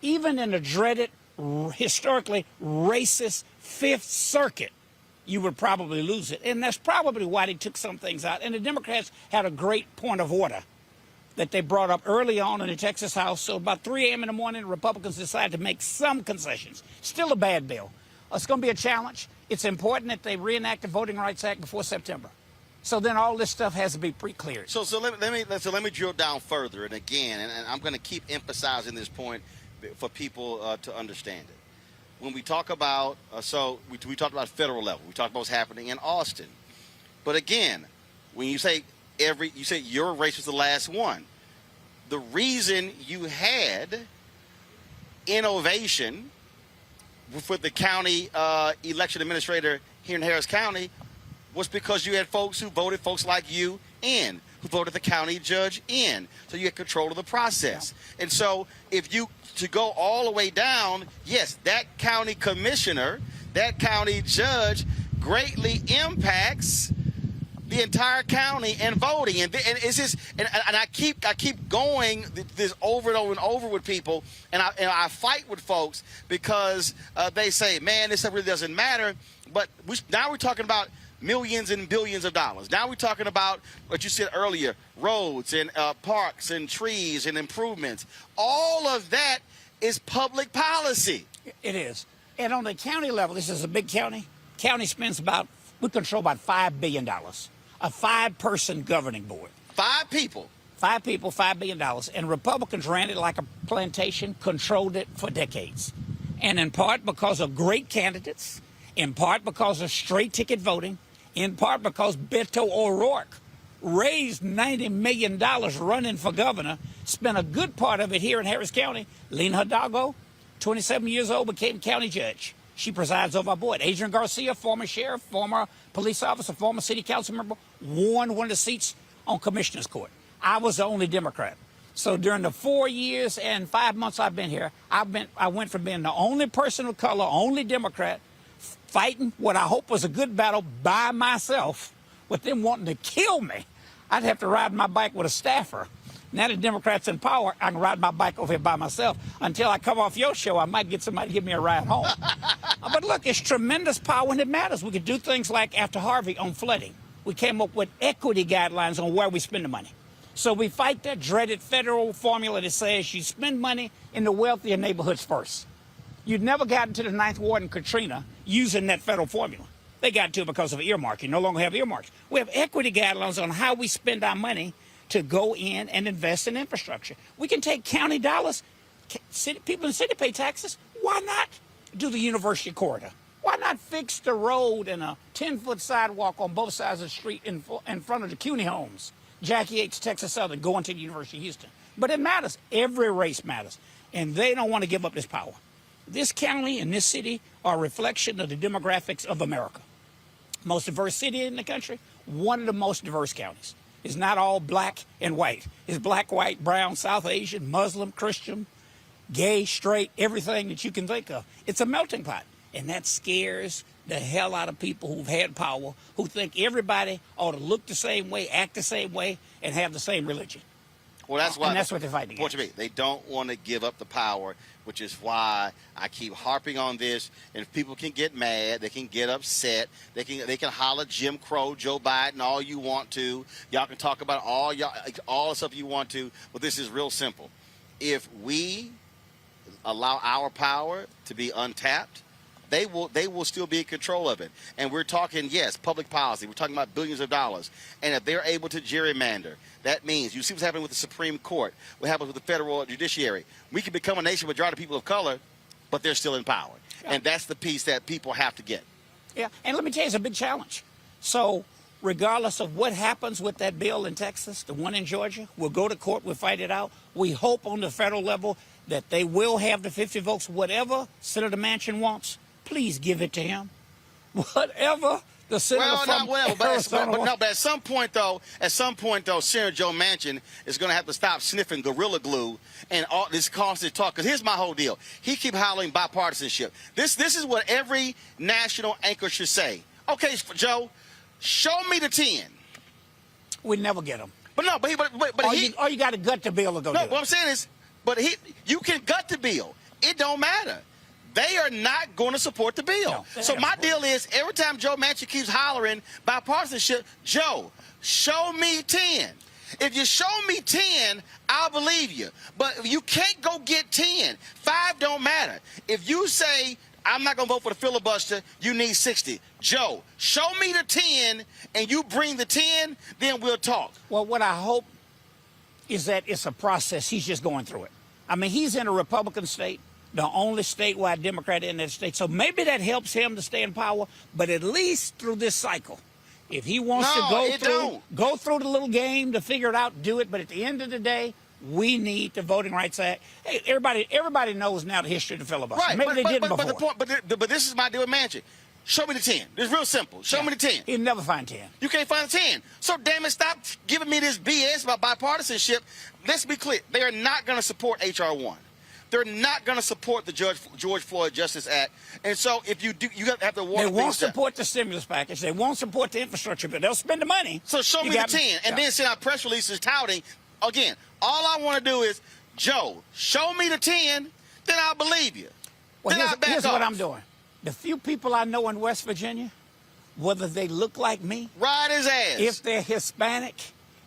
Even in the dreaded, historically racist Fifth Circuit, you would probably lose it. And that's probably why they took some things out. And the Democrats had a great point of order that they brought up early on in the Texas House. So about 3 a.m. in the morning, the Republicans decided to make some concessions. Still a bad bill. It's going to be a challenge. It's important that they reenact the Voting Rights Act before September. So then all this stuff has to be pre-cleared. So let me drill down further. And again, and I'm going to keep emphasizing this point for people to understand it. When we talk about, we talked about federal level. We talked about what's happening in Austin. But again, when you say your race was the last one, the reason you had innovation with the county election administrator here in Harris County was because you had folks like you in, who voted the county judge in. So you had control of the process. Yeah. And so to go all the way down, yes, that county commissioner, that county judge greatly impacts the entire county and voting. And it's just, and I keep going this over and over and over with people, and I fight with folks because they say, man, this stuff really doesn't matter. But now we're talking about millions and billions of dollars. Now we're talking about what you said earlier, roads and parks and trees and improvements. All of that is public policy. It is. And on the county level, this is a big county. County spends we control about $5 billion. A 5-person governing board. 5 people. 5 people, $5 billion. And Republicans ran it like a plantation, controlled it for decades. And in part because of great candidates, in part because of straight ticket voting, in part because Beto O'Rourke raised $90 million running for governor, spent a good part of it here in Harris County. Lena Hidalgo, 27 years old, became county judge. She presides over our board. Adrian Garcia, former sheriff, former police officer, former city council member, won one of the seats on commissioner's court. I was the only Democrat. So during the 4 years and 5 months I've been here, I went from being the only person of color, only Democrat, fighting what I hope was a good battle by myself, with them wanting to kill me. I'd have to ride my bike with a staffer. Now the Democrats in power, I can ride my bike over here by myself. Until I come off your show, I might get somebody to give me a ride home. But look, it's tremendous power when it matters. We could do things like after Harvey on flooding. We came up with equity guidelines on where we spend the money. So we fight that dreaded federal formula that says you spend money in the wealthier neighborhoods first. You'd never gotten to the 9th Ward in Katrina using that federal formula. They got to it because of earmarking. No longer have earmarks. We have equity guidelines on how we spend our money to go in and invest in infrastructure. We can take county dollars. People in the city pay taxes. Why not do the university corridor? Why not fix the road and a 10-foot sidewalk on both sides of the street in front of the CUNY homes? Jackie H. Texas Southern going to the University of Houston. But it matters. Every race matters. And they don't want to give up this power. This county and this city are a reflection of the demographics of America. Most diverse city in the country, one of the most diverse counties. It's not all black and white. It's black, white, brown, South Asian, Muslim, Christian, gay, straight, everything that you can think of. It's a melting pot. And that scares the hell out of people who've had power, who think everybody ought to look the same way, act the same way, and have the same religion. Well, that's why. And that's what they're fighting What you mean? They don't want to give up the power, which is why I keep harping on this. And if people can get mad, they can get upset. They can holler Jim Crow, Joe Biden, all you want to. Y'all can talk about all the stuff you want to. But this is real simple. If we allow our power to be untapped, they will still be in control of it. And we're talking, yes, public policy. We're talking about billions of dollars. And if they're able to gerrymander, that means you see what's happening with the Supreme Court, what happens with the federal judiciary. We can become a nation with majority of people of color, but they're still in power. Yeah. And that's the piece that people have to get. Yeah, and let me tell you, it's a big challenge. So regardless of what happens with that bill in Texas, the one in Georgia, we'll go to court, we'll fight it out. We hope on the federal level that they will have the 50 votes. Whatever Senator Manchin wants, please give it to him. Whatever the senator but at some point though, Senator Joe Manchin is going to have to stop sniffing Gorilla Glue and all this constant talk. Because here's my whole deal: he keep hollering bipartisanship. This is what every national anchor should say. Okay, Joe, show me the 10. We never get them. But no, or you got to gut the bill to go. No, do it. What I'm saying is, you can gut the bill. It don't matter. They are not going to support the bill. No, so my deal is, every time Joe Manchin keeps hollering bipartisanship, Joe, show me 10. If you show me 10, I'll believe you. But you can't go get 10. 5 don't matter. If you say, I'm not going to vote for the filibuster, you need 60. Joe, show me the 10, and you bring the 10, then we'll talk. Well, what I hope is that it's a process. He's just going through it. I mean, he's in a Republican state, the only statewide Democrat in that state. So maybe that helps him to stay in power, but at least through this cycle. If he wants to go through the little game to figure it out, do it. But at the end of the day, we need the Voting Rights Act. Hey, everybody knows now the history of the filibuster. Right, Maybe they didn't before. But this is my deal with Manchin. Show me the 10. It's real simple. Show me the 10. He'll never find 10. You can't find the 10. So damn it, stop giving me this BS about bipartisanship. Let's be clear. They are not going to support H.R. 1. They're not going to support the George Floyd Justice Act. And so if you do, you have to warn. They won't support the stimulus package. They won't support the infrastructure bill. They'll spend the money. So show me the 10 and then send out press releases touting. Again, all I want to do is, Joe, show me the 10, then I'll believe you. Well, here's what I'm doing. The few people I know in West Virginia, whether they look like me, ride his ass. If they're Hispanic,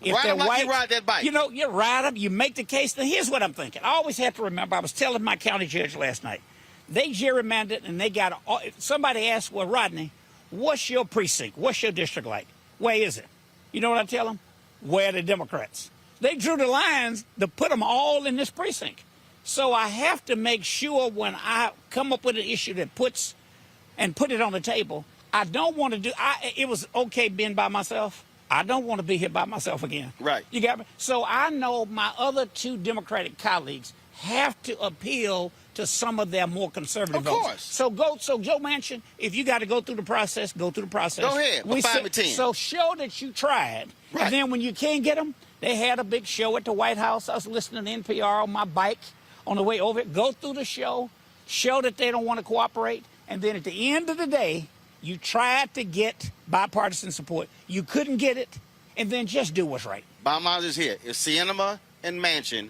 if ride they're like white, you ride that bike. You know, you ride them, you make the case. Now, here's what I'm thinking. I always have to remember, I was telling my county judge last night, they gerrymandered and they got, somebody asked, well, Rodney, what's your precinct? What's your district like? Where is it? You know what I tell them? Where are the Democrats? They drew the lines to put them all in this precinct. So I have to make sure when I come up with an issue that put it on the table, I don't want to it was okay being by myself. I don't want to be here by myself again. Right. You got me? So I know my other 2 Democratic colleagues have to appeal to some of their more conservative votes. Of course. So Joe Manchin, if you got to go through the process, go through the process. Go ahead. We'll find me 10. So show that you tried. Right. And then when you can't get them, they had a big show at the White House. I was listening to NPR on my bike on the way over. Go through the show that they don't want to cooperate. And then at the end of the day, you tried to get bipartisan support. You couldn't get it, and then just do what's right. Bottom line is here. If Sinema and Manchin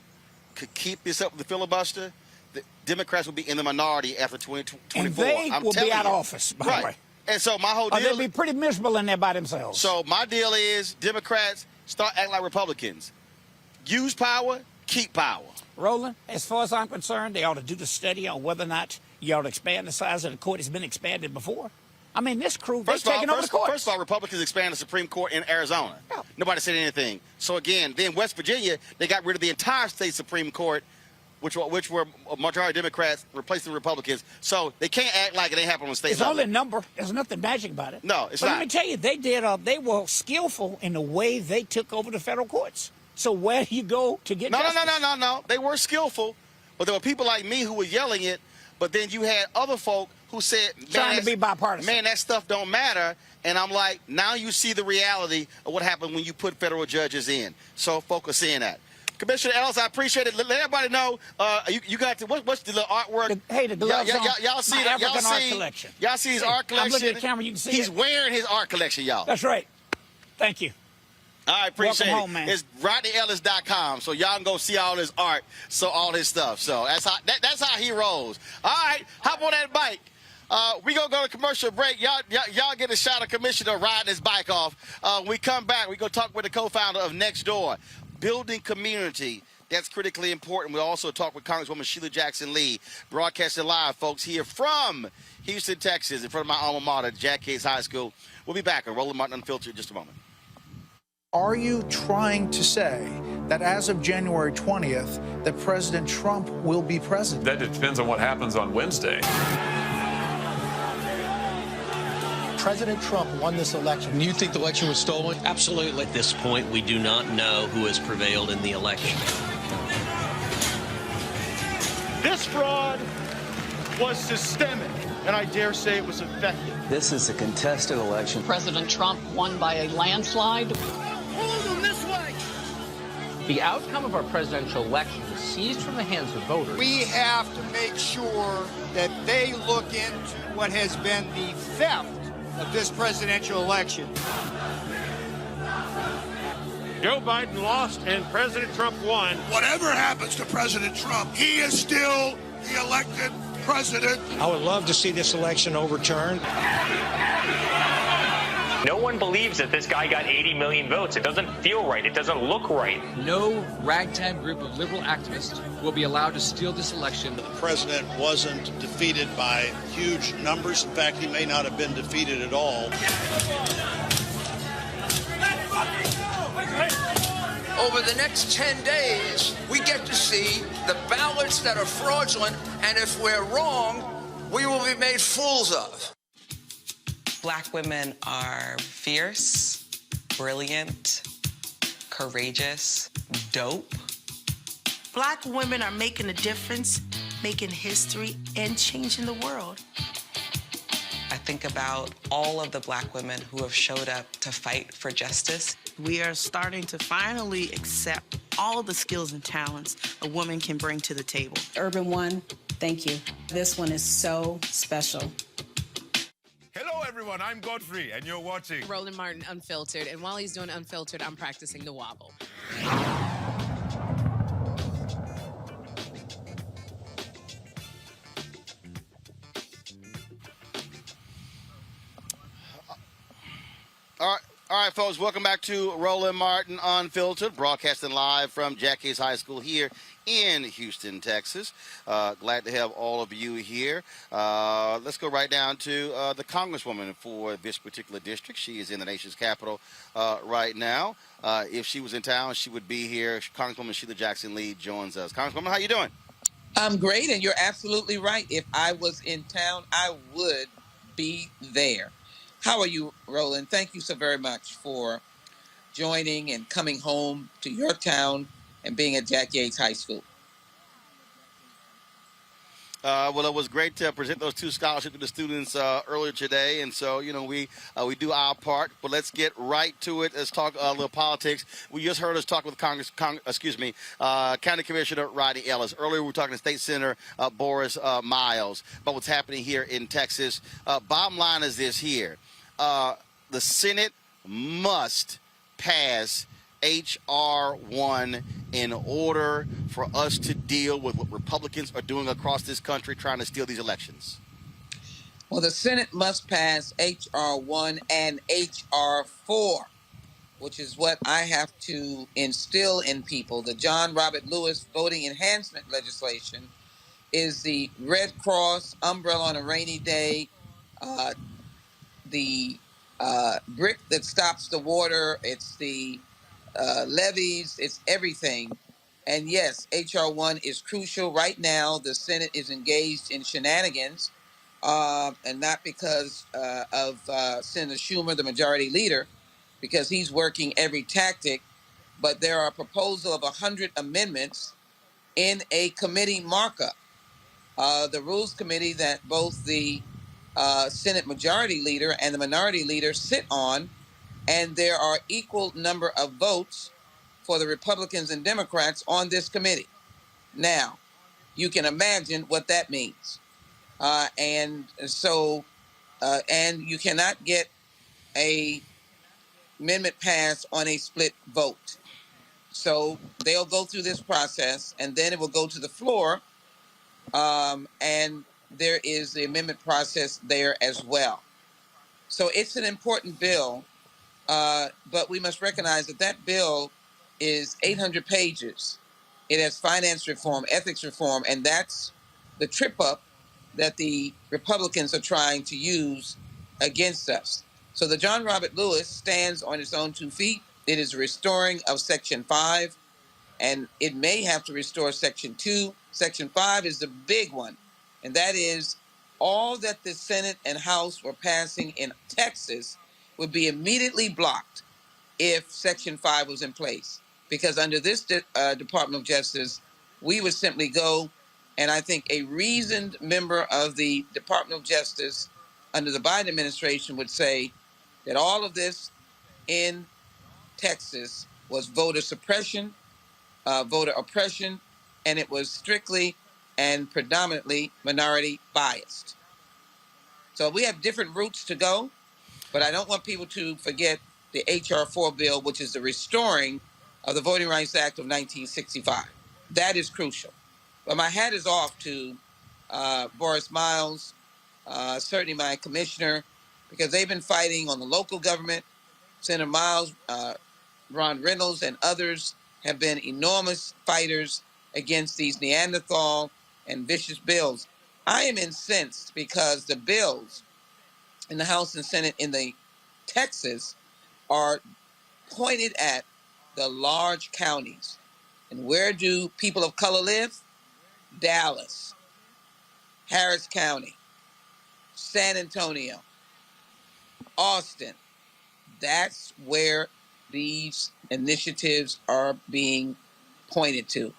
could keep this up with the filibuster, the Democrats will be in the minority after 2024. And they will be out of office, by the way. And so my whole deal... they'll be pretty miserable in there by themselves. So my deal is, Democrats, start acting like Republicans. Use power, keep power. Roland, as far as I'm concerned, they ought to do the study on whether or not you ought to expand the size of the court. It's been expanded before. I mean, this crew, they're taking over the court. First of all, Republicans expanded the Supreme Court in Arizona. Yeah. Nobody said anything. So again, then West Virginia, they got rid of the entire state Supreme Court, which were majority Democrats, replacing the Republicans. So they can't act like it ain't happening on the state level. It's only a number. There's nothing magic about it. No, it's but not. Let me tell you, they were skillful in the way they took over the federal courts. So where do you go to get justice? No. They were skillful, but there were people like me who were yelling it. But then you had other folk who said, trying to be bipartisan. Man, that stuff don't matter. And I'm like, now you see the reality of what happened when you put federal judges in. So focus in that. Commissioner Ellis, I appreciate it. Let everybody know you got what's the little artwork? The gloves on. Y'all see my that? African art collection. Y'all see his art collection? I'm looking at the camera. You can see He's wearing his art collection, y'all. That's right. Thank you. All right, appreciate Welcome it. home, man. It's RodneyEllis.com, so y'all can go see all his art, so all his stuff. So that's how he rolls. All right, hop on that bike. We gonna go to commercial break. Y'all get a shot of Commissioner riding his bike off. When we come back, we gonna talk with the co-founder of NextDoor, building community. That's critically important. We'll also talk with Congresswoman Sheila Jackson Lee, broadcasting live, folks, here from Houston, Texas, in front of my alma mater, Jack Yates High School. We'll be back on Roland Martin Unfiltered in just a moment. Are you trying to say that as of January 20th, that President Trump will be president? That depends on what happens on Wednesday. President Trump won this election. You think the election was stolen? Absolutely. At this point, we do not know who has prevailed in the election. This fraud was systemic, and I dare say it was effective. This is a contested election. President Trump won by a landslide. Hold them this way! The outcome of our presidential election was seized from the hands of voters. We have to make sure that they look into what has been the theft of this presidential election. Joe Biden lost and President Trump won. Whatever happens to President Trump, he is still the elected president. I would love to see this election overturned. No one believes that this guy got 80 million votes. It doesn't feel right. It doesn't look right. No ragtag group of liberal activists will be allowed to steal this election. The president wasn't defeated by huge numbers. In fact, he may not have been defeated at all. Over the next 10 days, we get to see the ballots that are fraudulent, and if we're wrong, we will be made fools of. Black women are fierce, brilliant, courageous, dope. Black women are making a difference, making history, and changing the world. I think about all of the Black women who have showed up to fight for justice. We are starting to finally accept all the skills and talents a woman can bring to the table. Urban One, thank you. This one is so special. Hello, everyone. I'm Godfrey, and you're watching Roland Martin Unfiltered. And while he's doing Unfiltered, I'm practicing the wobble. All right, folks, welcome back to Roland Martin Unfiltered, broadcasting live from Jack Yates High School here in Houston, Texas. Glad to have all of you here. Let's go right down to the Congresswoman for this particular district. She is in the nation's capital right now. If she was in town, she would be here. Congresswoman Sheila Jackson Lee joins us. Congresswoman, how you doing? I'm great, and you're absolutely right. If I was in town, I would be there. How are you, Roland? Thank you so very much for joining and coming home to your town and being at Jack Yates High School. Well, it was great to present those two scholarships to the students earlier today, and so we do our part. But let's get right to it. Let's talk a little politics. We just heard us talk with County Commissioner Rodney Ellis. Earlier, we were talking to State Senator Boris Miles about what's happening here in Texas. Bottom line is this here: the Senate must pass H.R. 1 in order for us to deal with what Republicans are doing across this country trying to steal these elections. Well, the Senate must pass H.R. 1 and H.R. 4, which is what I have to instill in people. The John Robert Lewis voting enhancement legislation is the Red Cross umbrella on a rainy day, the brick that stops the water. It's the levies, it's everything. And yes, H.R. 1 is crucial. Right now, the Senate is engaged in shenanigans, and not because of Senator Schumer, the majority leader, because he's working every tactic, but there are a proposal of 100 amendments in a committee markup. The Rules Committee that both the Senate majority leader and the minority leader sit on, and there are equal number of votes for the Republicans and Democrats on this committee. Now, you can imagine what that means. And you cannot get a amendment passed on a split vote. So they'll go through this process, and then it will go to the floor, and there is the amendment process there as well. So it's an important bill, but we must recognize that that bill is 800 pages. It has finance reform, ethics reform, and that's the trip up that the Republicans are trying to use against us. So the John Robert Lewis stands on its own 2 feet. It is a restoring of Section 5, and it may have to restore Section 2. Section 5 is the big one, and that is all that the Senate and House were passing in Texas would be immediately blocked if Section 5 was in place. Because under this Department of Justice, we would simply go, and I think a reasoned member of the Department of Justice under the Biden administration would say that all of this in Texas was voter suppression, voter oppression, and it was strictly and predominantly minority biased. So we have different routes to go, but I don't want people to forget the H.R. 4 bill, which is the restoring of the Voting Rights Act of 1965. That is crucial. But my hat is off to Boris Miles, certainly my commissioner, because they've been fighting on the local government. Senator Miles, Ron Reynolds, and others have been enormous fighters against these Neanderthal and vicious bills. I am incensed because the bills in the House and Senate in the Texas are pointed at the large counties. And where do people of color live? Dallas, Harris County, San Antonio, Austin. That's where these initiatives are being pointed to.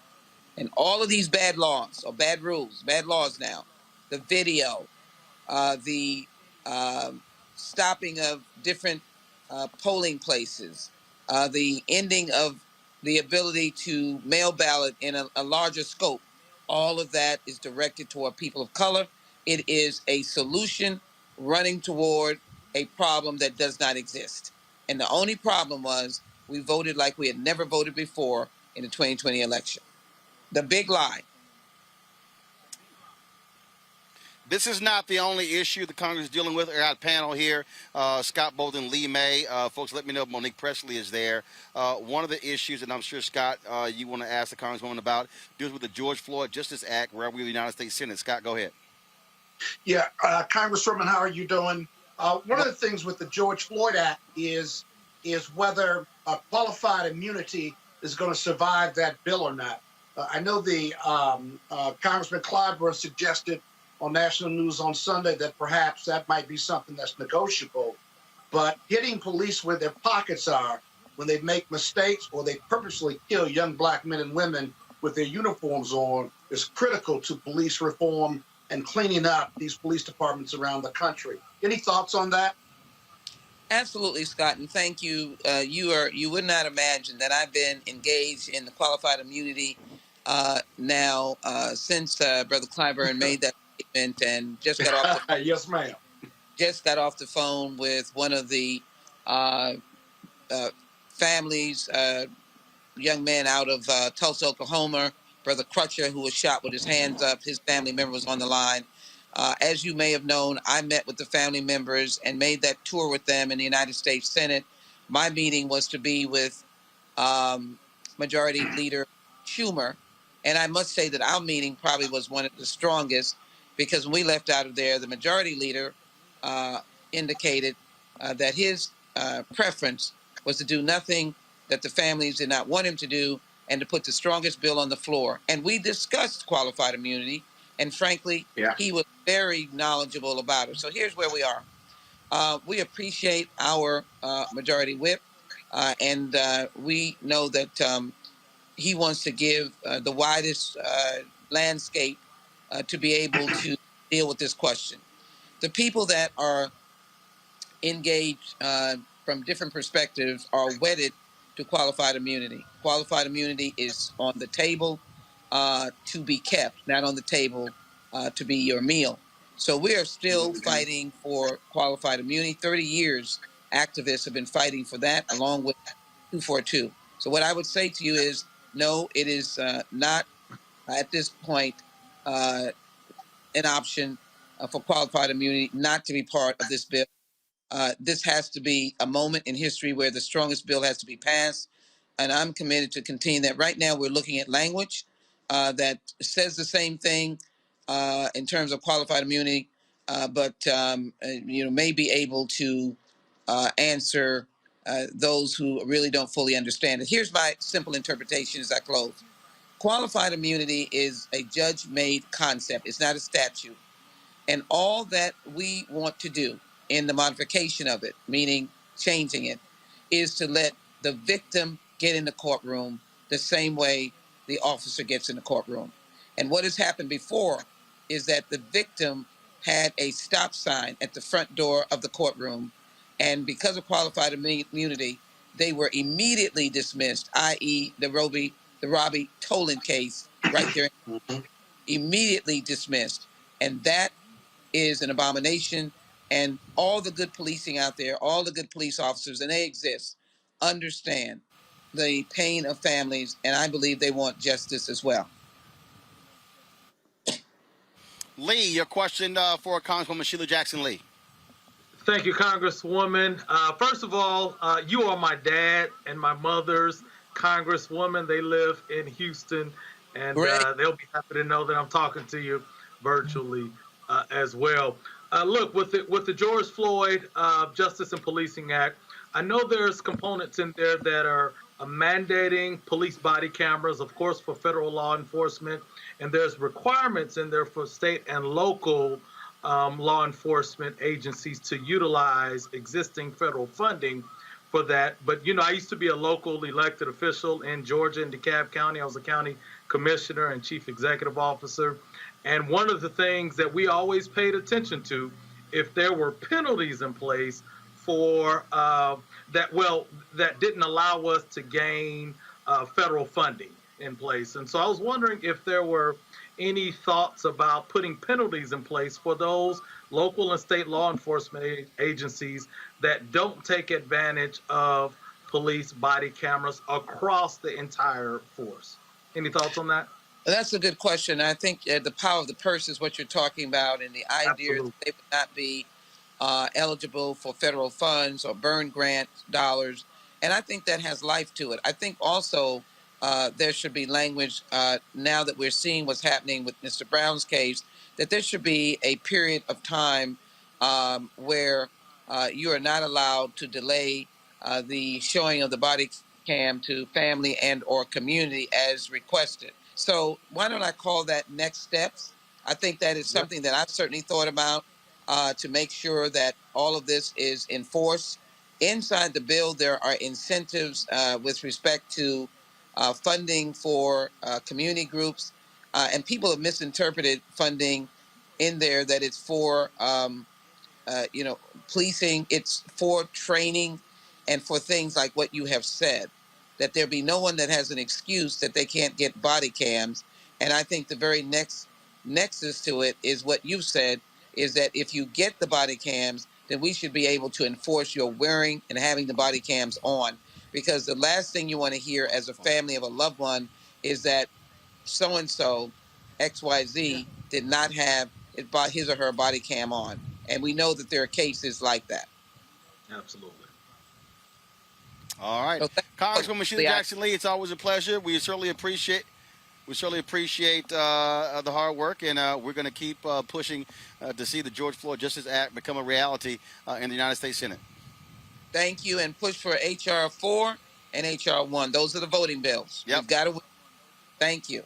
And all of these bad laws, or bad rules, bad laws now, the video, the stopping of different polling places, the ending of the ability to mail ballot in a larger scope, all of that is directed toward people of color. It is a solution running toward a problem that does not exist. And the only problem was we voted like we had never voted before in the 2020 election. The big lie. This is not the only issue the Congress is dealing with. I got a panel here. Scott Bolden, Lee May. Folks, let me know if Monique Presley is there. One of the issues, and I'm sure, Scott, you want to ask the Congresswoman about, deals with the George Floyd Justice Act, where we the United States Senate. Scott, go ahead. Yeah, Congresswoman, how are you doing? One of the things with the George Floyd Act is whether qualified immunity is going to survive that bill or not. I know the Congressman Clyburn suggested on national news on Sunday that perhaps that might be something that's negotiable. But hitting police where their pockets are when they make mistakes or they purposely kill young black men and women with their uniforms on is critical to police reform and cleaning up these police departments around the country. Any thoughts on that? Absolutely, Scott, and thank you. You would not imagine that I've been engaged in the qualified immunity now since Brother Clyburn made that statement, and just got off the yes, ma'am. Just got off the phone with one of the families, young man out of Tulsa, Oklahoma, Brother Crutcher, who was shot with his hands up. His family member was on the line. As you may have known, I met with the family members and made that tour with them in the United States Senate. My meeting was to be with Majority Leader Schumer. And I must say that our meeting probably was one of the strongest, because when we left out of there, the Majority Leader indicated that his preference was to do nothing that the families did not want him to do, and to put the strongest bill on the floor. And we discussed qualified immunity, and frankly, he was very knowledgeable about it. So here's where we are. We appreciate our Majority Whip, and we know that he wants to give the widest landscape to be able to deal with this question. The people that are engaged from different perspectives are wedded to qualified immunity. Qualified immunity is on the table to be kept, not on the table to be your meal. So we are still fighting for qualified immunity. 30 years activists have been fighting for that, along with 242. So what I would say to you is, no, it is not at this point an option for qualified immunity not to be part of this bill. This has to be a moment in history where the strongest bill has to be passed, and I'm committed to continue that. Right now, we're looking at language that says the same thing in terms of qualified immunity, but may be able to answer those who really don't fully understand it. Here's my simple interpretation as I close. Qualified immunity is a judge-made concept. It's not a statute. And all that we want to do in the modification of it, meaning changing it, is to let the victim get in the courtroom the same way the officer gets in the courtroom. And what has happened before is that the victim had a stop sign at the front door of the courtroom. And because of qualified immunity, they were immediately dismissed, i.e. the Robbie Toland case right there, immediately dismissed. And that is an abomination. And all the good policing out there, all the good police officers, and they exist, understand the pain of families, and I believe they want justice as well. Lee, your question for Congresswoman Sheila Jackson Lee. Thank you, Congresswoman. First of all, you are my dad and my mother's Congresswoman. They live in Houston, and they'll be happy to know that I'm talking to you virtually as well. Look, with the George Floyd Justice and Policing Act, I know there's components in there that are mandating police body cameras, of course, for federal law enforcement, and there's requirements in there for state and local law enforcement agencies to utilize existing federal funding for that. But, I used to be a local elected official in Georgia in DeKalb County. I was a county commissioner and chief executive officer. And one of the things that we always paid attention to, if there were penalties in place for that didn't allow us to gain federal funding in place. And so I was wondering if there were any thoughts about putting penalties in place for those local and state law enforcement agencies that don't take advantage of police body cameras across the entire force. Any thoughts on that? That's a good question. I think the power of the purse is what you're talking about, and the idea that they would not be eligible for federal funds or burn grant dollars. And I think that has life to it. I think also there should be language now that we're seeing what's happening with Mr. Brown's case, that there should be a period of time where you are not allowed to delay the showing of the body cam to family and or community as requested. So why don't I call that next steps? I think that is something that I've certainly thought about to make sure that all of this is enforced. Inside the bill, there are incentives with respect to funding for community groups. And people have misinterpreted funding in there that it's for, policing. It's for training and for things like what you have said, that there be no one that has an excuse that they can't get body cams. And I think the very next nexus to it is what you've said, is that if you get the body cams, then we should be able to enforce your wearing and having the body cams on. Because the last thing you want to hear as a family of a loved one is that so-and-so, XYZ, did not have his or her body cam on. And we know that there are cases like that. Absolutely. All right. Congresswoman Sheila Jackson Lee, it's always a pleasure. We certainly appreciate the hard work, and we're going to keep pushing to see the George Floyd Justice Act become a reality in the United States Senate. Thank you, and push for H.R. 4 and H.R. 1. Those are the voting bills. We've got to win. Thank you.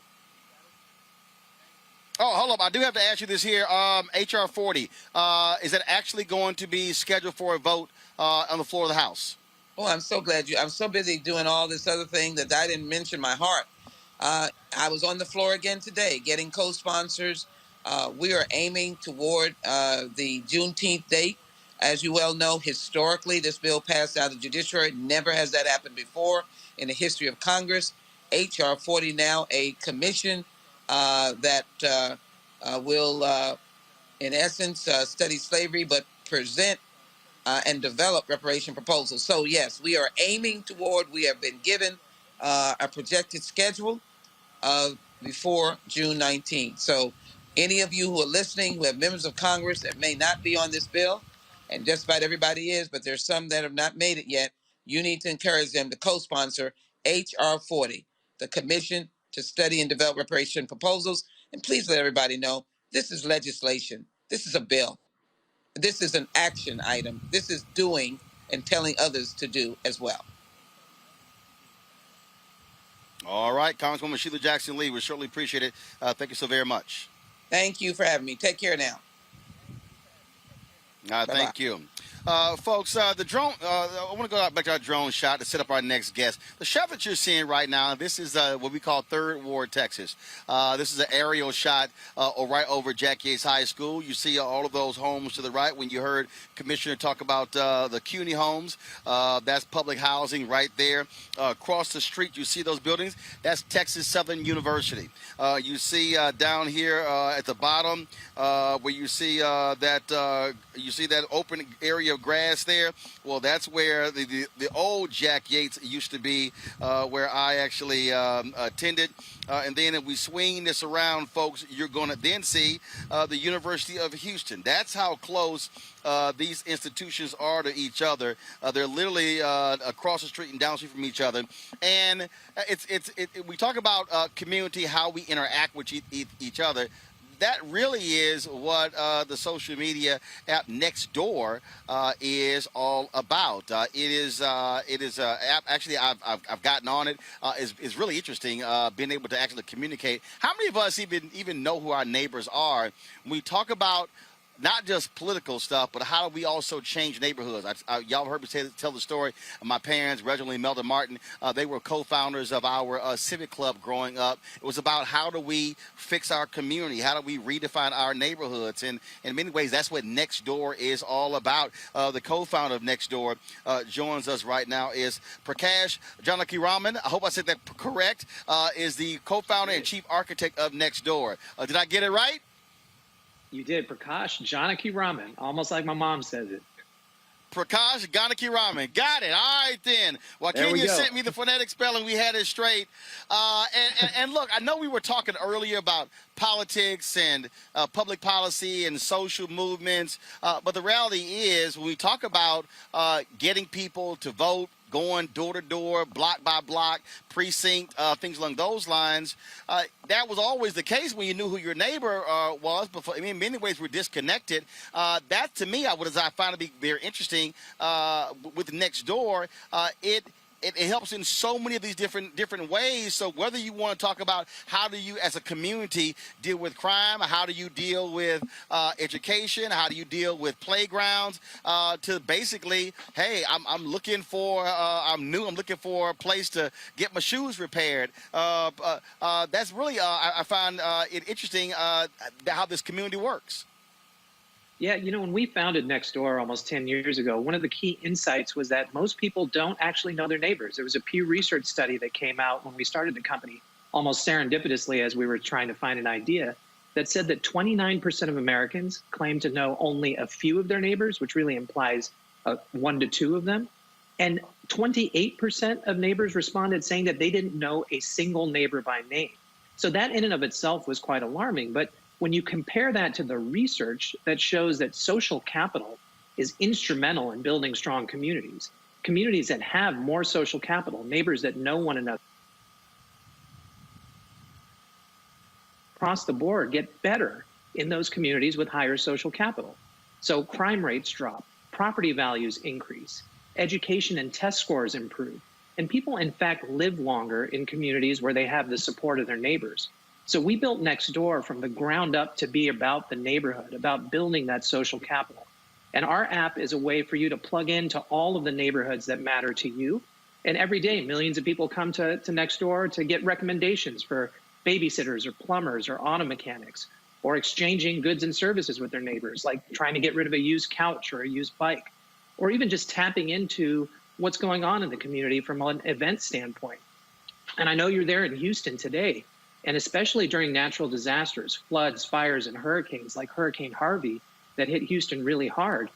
Oh, hold up. I do have to ask you this here. H.R. 40, is that actually going to be scheduled for a vote on the floor of the House? Oh, I'm so glad I'm so busy doing all this other thing that I didn't mention my heart. I was on the floor again today getting co-sponsors. We are aiming toward the Juneteenth date. As you well know, historically, this bill passed out of the judiciary. Never has that happened before in the history of Congress. H.R. 40 now a commission that will, in essence, study slavery, but present and develop reparation proposals. So yes, we are aiming toward, we have been given a projected schedule before June 19th. So any of you who are listening, who have members of Congress that may not be on this bill, and just about everybody is, but there's some that have not made it yet, you need to encourage them to co-sponsor H.R. 40, the Commission to Study and Develop Reparation Proposals. And please let everybody know, this is legislation. This is a bill. This is an action item. This is doing and telling others to do as well. All right, Congresswoman Sheila Jackson Lee, we certainly appreciate it. Thank you so very much. Thank you for having me. Take care now. Thank you. Folks, the drone, I want to go back to our drone shot to set up our next guest. The shot that you're seeing right now, this is what we call 3rd Ward, Texas. This is an aerial shot right over Jack Yates High School. You see all of those homes to the right. When you heard Commissioner talk about the CUNY homes, that's public housing right there. Across the street, you see those buildings. That's Texas Southern University. You see down here at the bottom where you see that open area of grass there. Well, that's where the old Jack Yates used to be, where I actually attended. And then if we swing this around, folks, you're going to then see the University of Houston. That's how close these institutions are to each other. They're literally across the street and down the street from each other. And we talk about community, how we interact with each other. That really is what the social media app NextDoor is all about. It is an app. Actually, I've gotten on it. It's really interesting being able to actually communicate. How many of us even know who our neighbors are? When we talk about not just political stuff, but how do we also change neighborhoods? Y'all heard me tell the story of my parents, Reginald and Melda Martin. They were co-founders of our civic club growing up. It was about how do we fix our community? How do we redefine our neighborhoods? And in many ways, that's what NextDoor is all about. The co-founder of NextDoor joins us right now is Prakash Janakiraman. I hope I said that correct. Is the co-founder and chief architect of NextDoor. Did I get it right? You did. Prakash Janakiraman, almost like my mom says it. Prakash Janakiraman. Got it. All right, then. Well, Kenya sent me the phonetic spelling. We had it straight. And look, I know we were talking earlier about politics and public policy and social movements, but the reality is when we talk about getting people to vote, going door to door, block by block, precinct, things along those lines. That was always the case when you knew who your neighbor was. Before, I mean, in many ways, we're disconnected. That, to me, I find to be very interesting with NextDoor. It helps in so many of these different ways. So whether you want to talk about how do you as a community deal with crime, how do you deal with education, how do you deal with playgrounds, to basically, hey, I'm looking for I'm looking for a place to get my shoes repaired. That's really I find it interesting how this community works. Yeah, you know, when we founded NextDoor almost 10 years ago, one of the key insights was that most people don't actually know their neighbors. There was a Pew Research study that came out when we started the company, almost serendipitously as we were trying to find an idea, that said that 29% of Americans claim to know only a few of their neighbors, which really implies 1 to 2 of them. And 28% of neighbors responded saying that they didn't know a single neighbor by name. So that in and of itself was quite alarming. But when you compare that to the research that shows that social capital is instrumental in building strong communities, communities that have more social capital, neighbors that know one another across the board get better in those communities with higher social capital. So crime rates drop, property values increase, education and test scores improve, and people in fact live longer in communities where they have the support of their neighbors. So we built NextDoor from the ground up to be about the neighborhood, about building that social capital. And our app is a way for you to plug into all of the neighborhoods that matter to you. And every day, millions of people come to NextDoor to get recommendations for babysitters or plumbers or auto mechanics, or exchanging goods and services with their neighbors, like trying to get rid of a used couch or a used bike, or even just tapping into what's going on in the community from an event standpoint. And I know you're there in Houston today. And especially during natural disasters, floods, fires, and hurricanes like Hurricane Harvey that hit Houston really hard,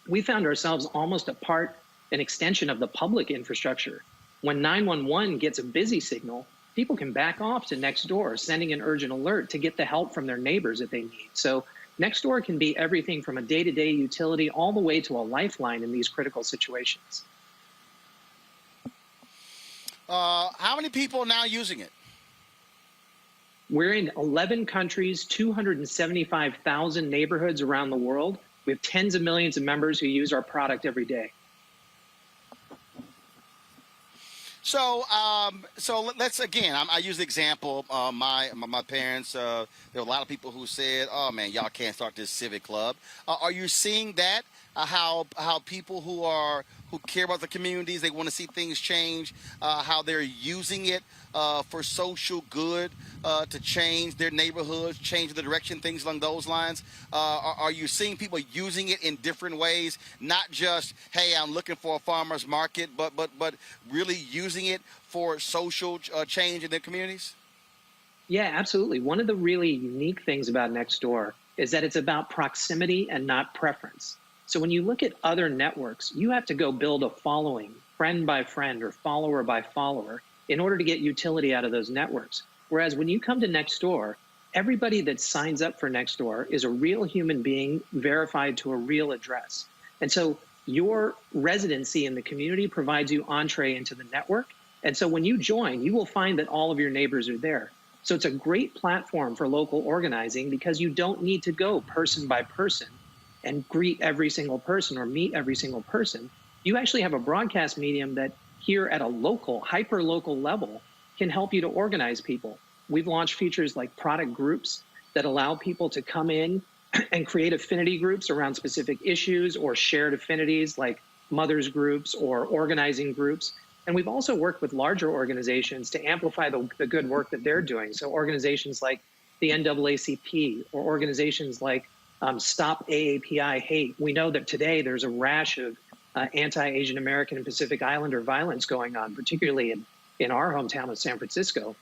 we found ourselves almost an extension of the public infrastructure. When 911 gets a busy signal, people can back off to NextDoor, sending an urgent alert to get the help from their neighbors that they need. So NextDoor can be everything from a day-to-day utility all the way to a lifeline in these critical situations. How many people are now using it? We're in 11 countries, 275,000 neighborhoods around the world. We have tens of millions of members who use our product every day. So, let's again. I use the example. My parents. There were a lot of people who said, "Oh man, y'all can't start this civic club." Are you seeing that? How people who care about the communities, they want to see things change. How they're using it for social good, to change their neighborhoods, change the direction, things along those lines. Are you seeing people using it in different ways? Not just, hey, I'm looking for a farmer's market, but really using it for social change in their communities? Yeah, absolutely. One of the really unique things about NextDoor is that it's about proximity and not preference. So when you look at other networks, you have to go build a following, friend by friend or follower by follower, in order to get utility out of those networks. Whereas when you come to NextDoor, everybody that signs up for NextDoor is a real human being verified to a real address. And so your residency in the community provides you entree into the network. And so when you join, you will find that all of your neighbors are there. So it's a great platform for local organizing because you don't need to go person by person and greet every single person or meet every single person. You actually have a broadcast medium that here at a local, hyper-local level can help you to organize people. We've launched features like product groups that allow people to come in and create affinity groups around specific issues or shared affinities like mothers groups or organizing groups. And we've also worked with larger organizations to amplify the good work that they're doing. So organizations like the NAACP or organizations like Stop AAPI Hate. We know that today there's a rash of anti-Asian American and Pacific Islander violence going on, particularly in our hometown of San Francisco.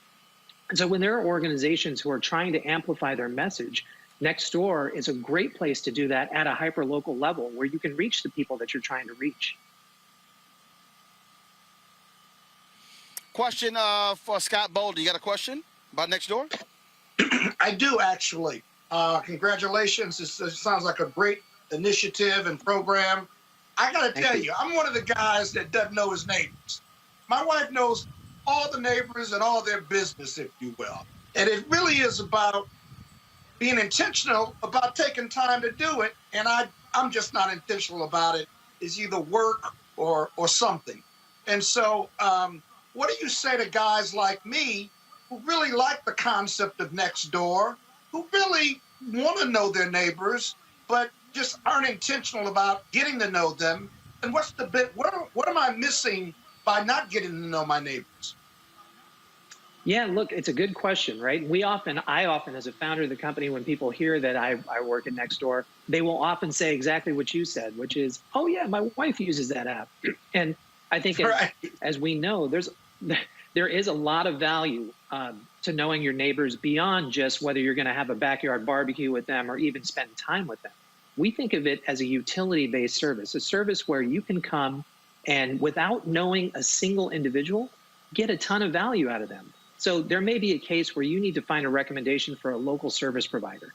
And so when there are organizations who are trying to amplify their message, NextDoor is a great place to do that at a hyper-local level where you can reach the people that you're trying to reach. Question for Scott Bolden. You got a question about NextDoor? I do, actually. Congratulations. This sounds like a great initiative and program. I got to tell you, I'm one of the guys that doesn't know his neighbors. My wife knows all the neighbors and all their business, if you will. And it really is about being intentional about taking time to do it. And I'm just not intentional about it. It's either work or something. And so what do you say to guys like me who really like the concept of NextDoor, who really want to know their neighbors, but just aren't intentional about getting to know them? And what's the bit? What am I missing by not getting to know my neighbors? Yeah, look, it's a good question, right? I often, as a founder of the company, when people hear that I work at NextDoor, they will often say exactly what you said, which is, oh yeah, my wife uses that app. And I think as we know, there is a lot of value to knowing your neighbors beyond just whether you're going to have a backyard barbecue with them or even spend time with them. We think of it as a utility-based service, a service where you can come and without knowing a single individual, get a ton of value out of them. So there may be a case where you need to find a recommendation for a local service provider.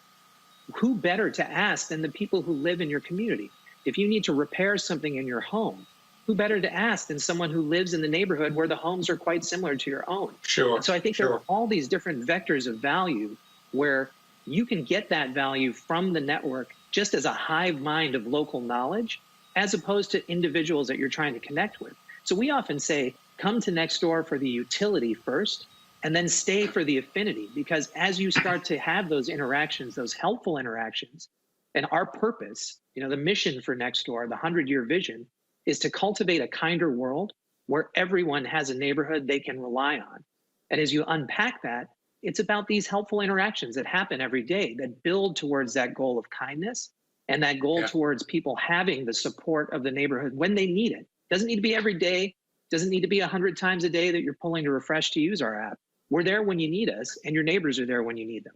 Who better to ask than the people who live in your community? If you need to repair something in your home, who better to ask than someone who lives in the neighborhood where the homes are quite similar to your own? Sure. And so I think there are all these different vectors of value where you can get that value from the network just as a hive mind of local knowledge, as opposed to individuals that you're trying to connect with. So we often say, come to NextDoor for the utility first, and then stay for the affinity, because as you start to have those interactions, those helpful interactions, and our purpose, the mission for NextDoor, the 100-year vision, is to cultivate a kinder world where everyone has a neighborhood they can rely on. And as you unpack that, it's about these helpful interactions that happen every day that build towards that goal of kindness and that goal towards people having the support of the neighborhood when they need it. Doesn't need to be every day. Doesn't need to be 100 times a day that you're pulling to refresh to use our app. We're there when you need us, and your neighbors are there when you need them.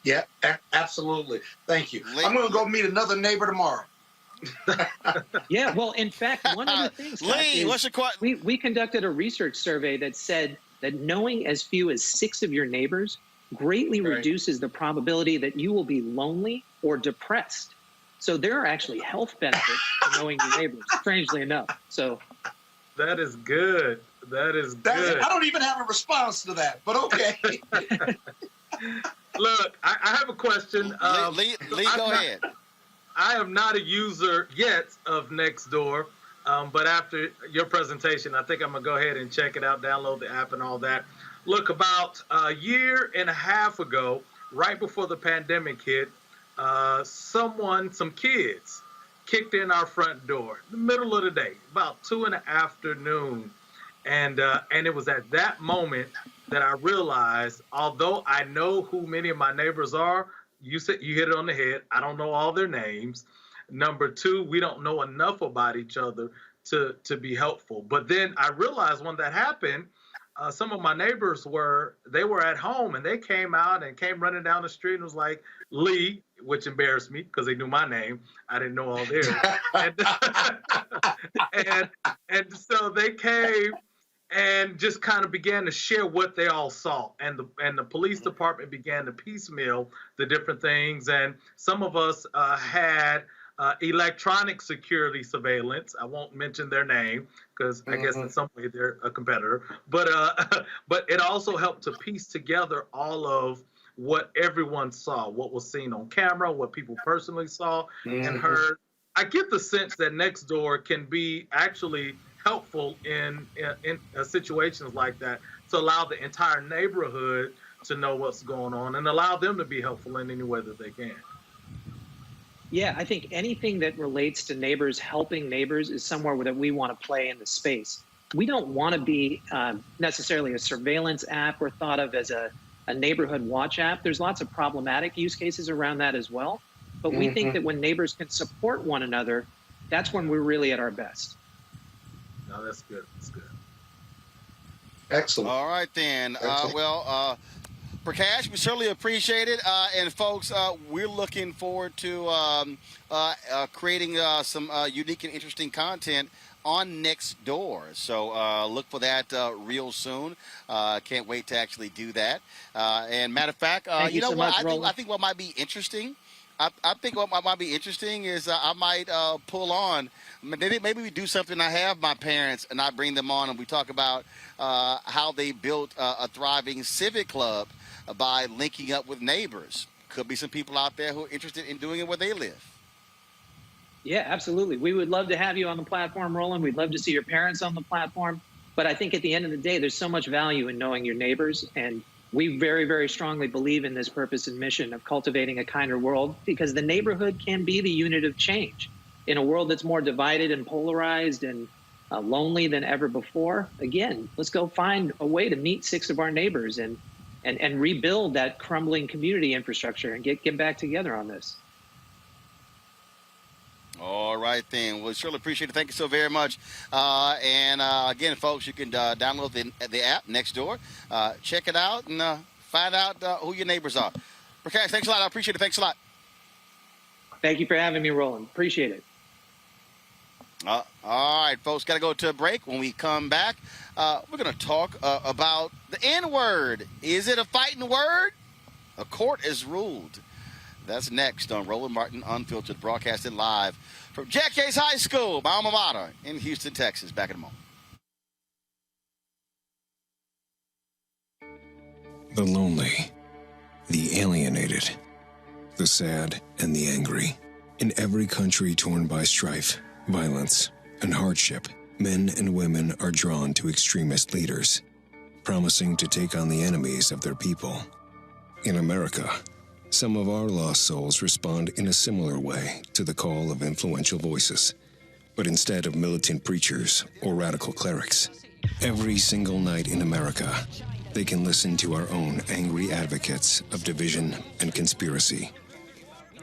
Yeah, absolutely. Thank you. I'm going to go meet another neighbor tomorrow. Yeah, well, in fact, one other thing, Scott, Lee, what's your question? We conducted a research survey that said that knowing as few as 6 of your neighbors greatly reduces the probability that you will be lonely or depressed. So there are actually health benefits to knowing your neighbors, strangely enough. So that is good. That is good. I don't even have a response to that, but okay. Look, I have a question. Lee, go ahead. I am not a user yet of NextDoor, but after your presentation, I think I'm going to go ahead and check it out, download the app and all that. Look, about a year and a half ago, right before the pandemic hit, some kids kicked in our front door in the middle of the day, about 2 in the afternoon. And it was at that moment that I realized, although I know who many of my neighbors are, you hit it on the head. I don't know all their names. Number 2, we don't know enough about each other to be helpful. But then I realized when that happened, some of my neighbors were at home and they came out and came running down the street and was like, Lee, which embarrassed me because they knew my name. I didn't know all theirs. and so they came and just kind of began to share what they all saw. And the police department began to piecemeal the different things. And some of us had electronic security surveillance. I won't mention their name because I guess in some way they're a competitor. But it also helped to piece together all of what everyone saw, what was seen on camera, what people personally saw and heard. I get the sense that NextDoor can be actually helpful in situations like that to allow the entire neighborhood to know what's going on and allow them to be helpful in any way that they can. Yeah, I think anything that relates to neighbors helping neighbors is somewhere that we want to play in the space. We don't want to be necessarily a surveillance app or thought of as a neighborhood watch app. There's lots of problematic use cases around that as well. But we think that when neighbors can support one another, that's when we're really at our best. No, that's good. That's good. Excellent. All right, then. Prakash, we certainly appreciate it. And, folks, we're looking forward to creating some unique and interesting content on NextDoor. So look for that real soon. Can't wait to actually do that. And, matter of fact, you know what? I think what might be interesting. I think what might be interesting is I might pull on. Maybe we do something. I have my parents and I bring them on and we talk about how they built a thriving civic club by linking up with neighbors. Could be some people out there who are interested in doing it where they live. Yeah, absolutely. We would love to have you on the platform, Roland. We'd love to see your parents on the platform. But I think at the end of the day, there's so much value in knowing your neighbors. And we very, very strongly believe in this purpose and mission of cultivating a kinder world because the neighborhood can be the unit of change. In a world that's more divided and polarized and lonely than ever before, again, let's go find a way to meet 6 of our neighbors and rebuild that crumbling community infrastructure and get back together on this. All right, then. Well, surely appreciate it. Thank you so very much. Again, folks, you can download the app, NextDoor. Check it out and find out who your neighbors are. Prakash, thanks a lot. I appreciate it. Thanks a lot. Thank you for having me, Roland. Appreciate it. All right, folks, got to go to a break. When we come back, we're going to talk about the N-word. Is it a fighting word? A court has ruled. That's next on Roland Martin Unfiltered, broadcasted live from Jack Yates High School, my alma mater in Houston, Texas. Back in a moment. The lonely, the alienated, the sad, and the angry. In every country torn by strife, violence, and hardship, men and women are drawn to extremist leaders, promising to take on the enemies of their people. In America, some of our lost souls respond in a similar way to the call of influential voices. But instead of militant preachers or radical clerics, every single night in America, they can listen to our own angry advocates of division and conspiracy.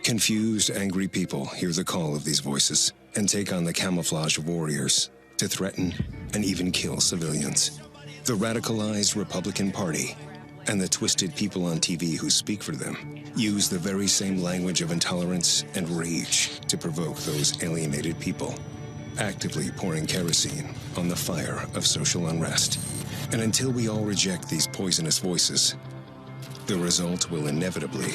Confused, angry people hear the call of these voices and take on the camouflage of warriors to threaten and even kill civilians. The radicalized Republican Party and the twisted people on TV who speak for them use the very same language of intolerance and rage to provoke those alienated people, actively pouring kerosene on the fire of social unrest. And until we all reject these poisonous voices, the result will inevitably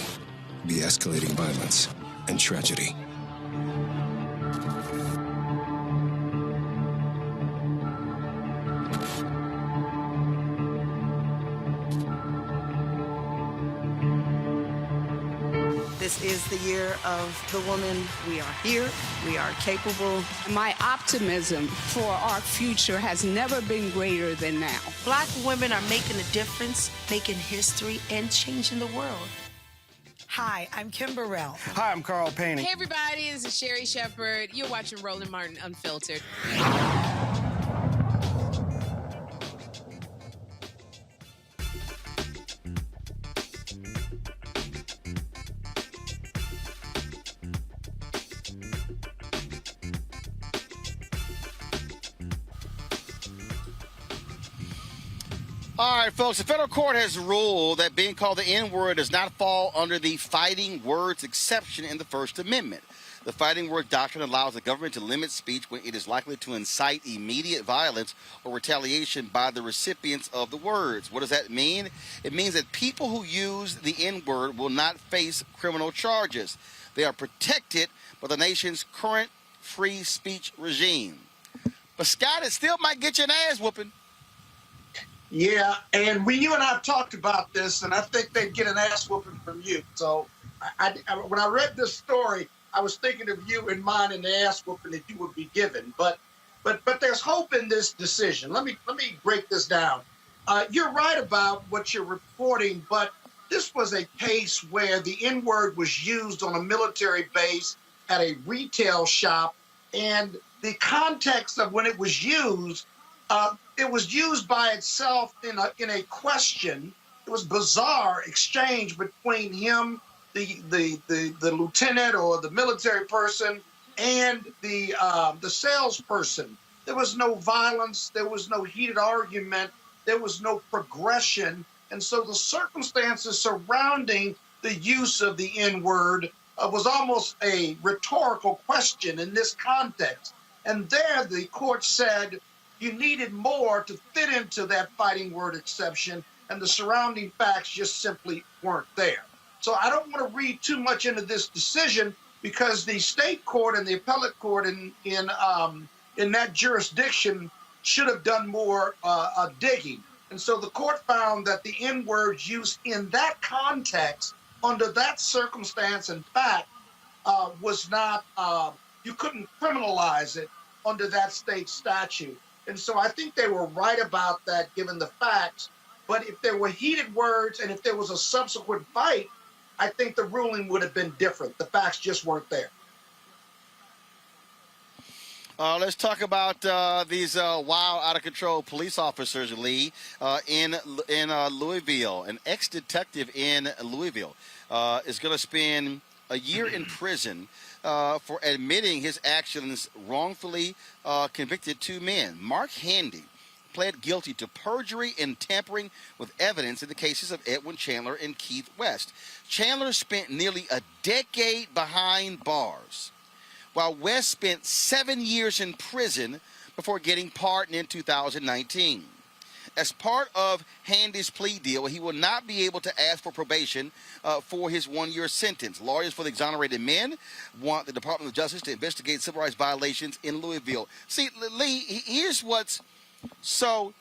be escalating violence and tragedy. This is the year of the woman. We are here. We are capable. My optimism for our future has never been greater than now. Black women are making a difference, making history, and changing the world. Hi, I'm Kim Burrell. Hi, I'm Carl Payne. Hey, everybody, this is Sherry Shepard. You're watching Roland Martin Unfiltered. All right, folks, the federal court has ruled that being called the N-word does not fall under the fighting words exception in the First Amendment. The fighting word doctrine allows the government to limit speech when it is likely to incite immediate violence or retaliation by the recipients of the words. What does that mean? It means that people who use the N-word will not face criminal charges. They are protected by the nation's current free speech regime. But, Scott, it still might get you an ass whooping. Yeah, and you and I have talked about this, and I think they'd get an ass whooping from you. So when I read this story, I was thinking of you in mind and the ass whooping that you would be given. But there's hope in this decision. Let me break this down. You're right about what you're reporting, but this was a case where the N-word was used on a military base at a retail shop, and the context of when it was used by itself in a question. It was bizarre exchange between him, the lieutenant or the military person, and the salesperson. There was no violence. There was no heated argument. There was no progression. And so the circumstances surrounding the use of the N-word was almost a rhetorical question in this context. And there the court said, you needed more to fit into that fighting word exception, and the surrounding facts just simply weren't there. So I don't want to read too much into this decision, because the state court and the appellate court in that jurisdiction should have done more digging. And so the court found that the N-word use in that context, under that circumstance and fact, was not, you couldn't criminalize it under that state statute. And so I think they were right about that, given the facts. But if there were heated words and if there was a subsequent fight, I think the ruling would have been different. The facts just weren't there. Let's talk about these wild, out-of-control police officers, Lee, in Louisville. An ex-detective in Louisville is going to spend a year in prison for admitting his actions wrongfully convicted two men. Mark Handy pled guilty to perjury and tampering with evidence in the cases of Edwin Chandler and Keith West. Chandler spent nearly a decade behind bars, while West spent 7 years in prison before getting pardoned in 2019. As part of Handy's plea deal, he will not be able to ask for probation for his one-year sentence. Lawyers for the exonerated men want the Department of Justice to investigate civil rights violations in Louisville. See, Lee, here's what's... So,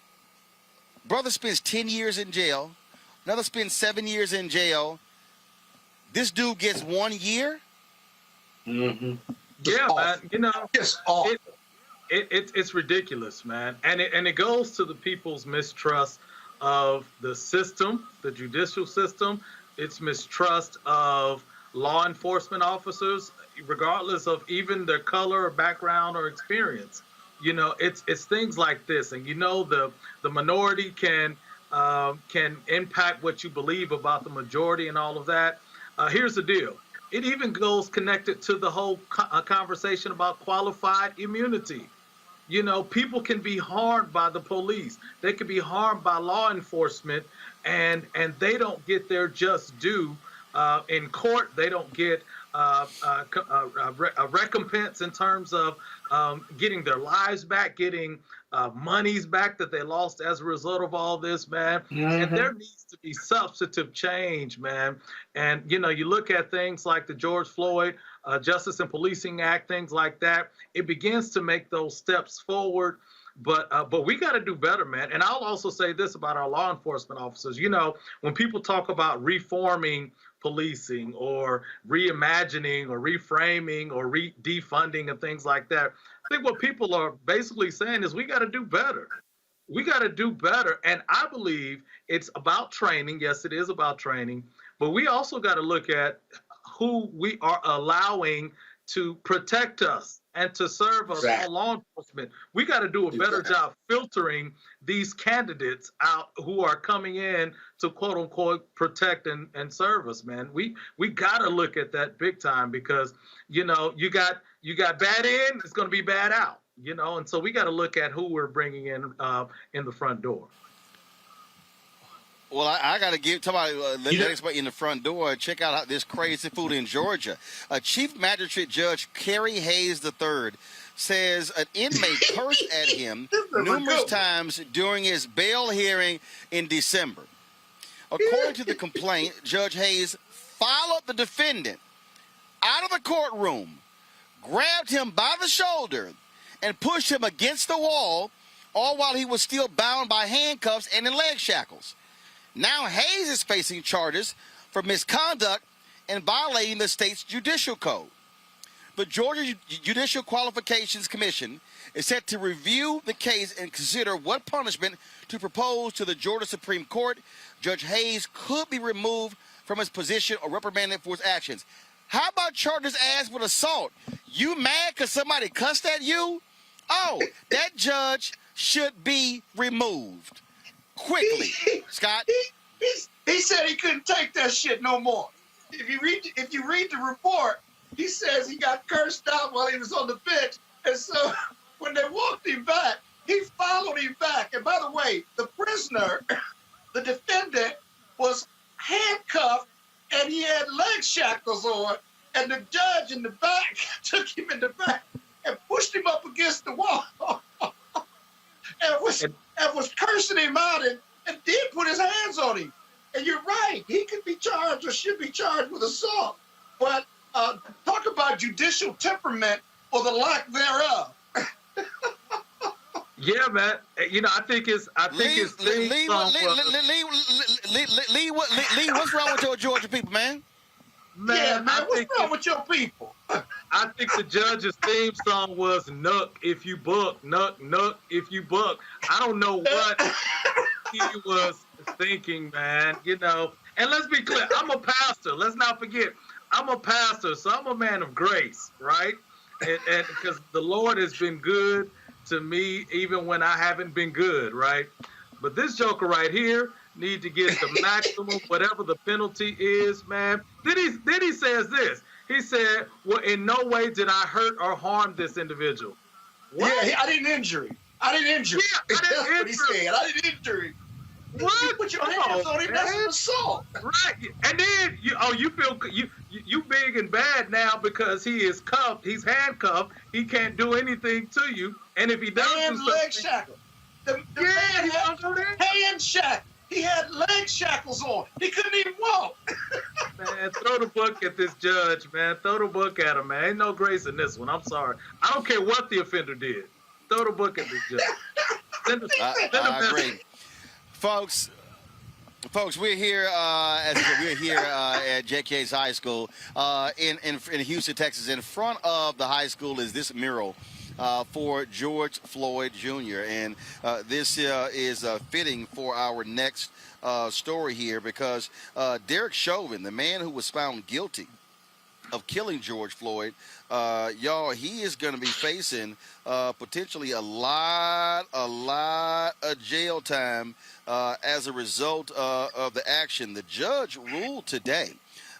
brother spends 10 years in jail. Another spends 7 years in jail. This dude gets 1 year? Mm-hmm. Yeah, man. You know, it's ridiculous, man. And it goes to the people's mistrust of the system, the judicial system. It's mistrust of law enforcement officers, regardless of even their color or background or experience. You know, it's things like this. And, you know, the minority can impact what you believe about the majority and all of that. Here's the deal. It even goes connected to the whole conversation about qualified immunity. You know, people can be harmed by the police. They can be harmed by law enforcement, and they don't get their just due in court. They don't get a recompense in terms of getting their lives back, getting monies back that they lost as a result of all this, man. And there needs to be substantive change, man. And, you know, you look at things like the George Floyd Justice and Policing Act, things like that, it begins to make those steps forward. But we got to do better, man. And I'll also say this about our law enforcement officers. You know, when people talk about reforming policing or reimagining or reframing or defunding and things like that, I think what people are basically saying is we got to do better. We got to do better. And I believe it's about training. Yes, it is about training. But we also got to look at who we are allowing to protect us and to serve us on law enforcement. We got to do a better job filtering these candidates out who are coming in to quote unquote protect and serve us, man. We got to look at that big time because, you know, you got bad in, it's going to be bad out, you know, and so we got to look at who we're bringing in the front door. Well, I got to give somebody in the front door. Check out this crazy food in Georgia. Chief Magistrate Judge Kerry Hayes III says an inmate cursed at him numerous times during his bail hearing in December. According to the complaint, Judge Hayes followed the defendant out of the courtroom, grabbed him by the shoulder, and pushed him against the wall, all while he was still bound by handcuffs and in leg shackles. Now Hayes is facing charges for misconduct and violating the state's judicial code. The Georgia Judicial Qualifications Commission is set to review the case and consider what punishment to propose to the Georgia Supreme Court. Judge Hayes could be removed from his position or reprimanded for his actions. How about charges as with assault? You mad because somebody cussed at you? Oh, that judge should be removed. Quickly, Scott. He said he couldn't take that shit no more. If you read the report, he says he got cursed out while he was on the bench, and so when they walked him back, he followed him back. And by the way, the prisoner, the defendant, was handcuffed and he had leg shackles on, and the judge in the back took him in the back and pushed him up against the wall. and was cursing him out and did put his hands on him. And you're right, he could be charged or should be charged with assault. But talk about judicial temperament or the lack thereof. Yeah, man. You know, I think it's Lee, what's wrong with your Georgia people, man? Man, what's wrong with your people? I think the judge's theme song was "Nuck if you buck, nuck if you buck." I don't know what he was thinking, man. You know, and let's be clear, I'm a pastor. Let's not forget, I'm a pastor, so I'm a man of grace, right? And because the Lord has been good to me, even when I haven't been good, right? But this joker right here need to get the maximum, whatever the penalty is, man. Then he says this. He said, well, in no way did I hurt or harm this individual. What? Yeah, I didn't injure him. I didn't injure him. Yeah, That's what he said. I didn't injure him. What? You put your hands on him, that's an assault. Right. And then you feel you big and bad now because he is cuffed, he's handcuffed, he can't do anything to you. And if he does do something, leg shackles. The man had hand shackles. He had leg shackles on. He couldn't even walk. Man, throw the book at this judge, man. Throw the book at him, man. Ain't no grace in this one. I'm sorry. I don't care what the offender did. Throw the book at this judge. I agree. Folks, we're here at JK's High School in Houston, Texas. In front of the high school is this mural for George Floyd Jr. And this is fitting for our next story here because Derek Chauvin, the man who was found guilty of killing George Floyd, y'all, he is going to be facing potentially a lot of jail time as a result of the action. The judge ruled today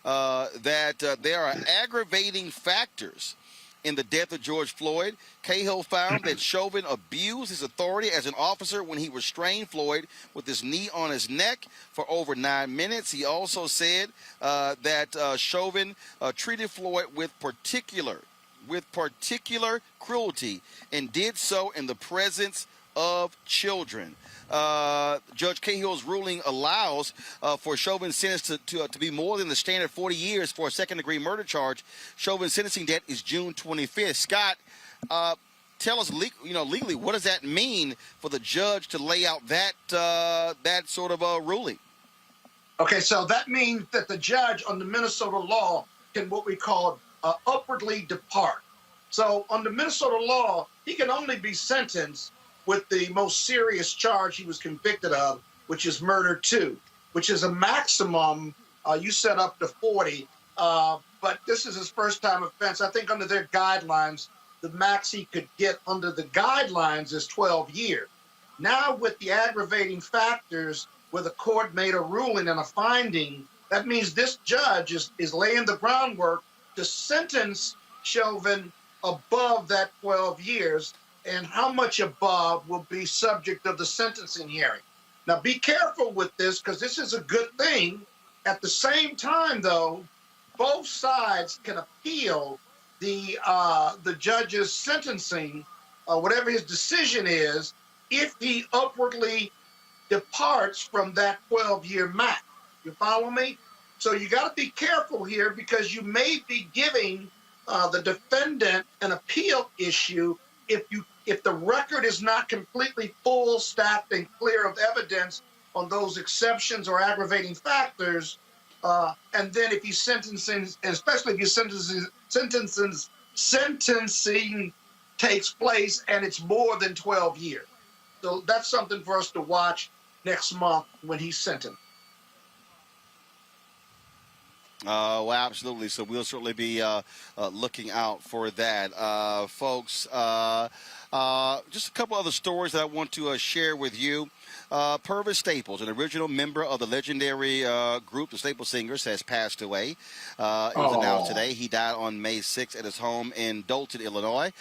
that there are aggravating factors in the death of George Floyd. Cahill found that Chauvin abused his authority as an officer when he restrained Floyd with his knee on his neck for over 9 minutes. He also said that Chauvin treated Floyd with particular cruelty and did so in the presence of children. Judge Cahill's ruling allows for Chauvin's sentence to be more than the standard 40 years for a second-degree murder charge. Chauvin's sentencing date is June 25th. Scott, tell us, legally, what does that mean for the judge to lay out that sort of ruling? Okay, so that means that the judge under Minnesota law can what we call upwardly depart. So under Minnesota law, he can only be sentenced with the most serious charge he was convicted of, which is murder 2, which is a maximum, you set up to 40, but this is his first-time offense. I think under their guidelines, the max he could get under the guidelines is 12 years. Now with the aggravating factors where the court made a ruling and a finding, that means this judge is laying the groundwork to sentence Chauvin above that 12 years, and how much above will be subject of the sentencing hearing. Now, be careful with this because this is a good thing. At the same time, though, both sides can appeal the judge's sentencing, whatever his decision is, if he upwardly departs from that 12-year max. You follow me? So you got to be careful here because you may be giving the defendant an appeal issue if the record is not completely full, stacked, and clear of evidence on those exceptions or aggravating factors, and then if he's sentencing, and especially if his sentencing takes place and it's more than 12 years. So that's something for us to watch next month when he's sentenced. Well, absolutely. So we'll certainly be looking out for that, folks. Just a couple other stories that I want to share with you. Purvis Staples, an original member of the legendary group, the Staples Singers, has passed away. It was announced today. He died on May 6th at his home in Dolton, Illinois.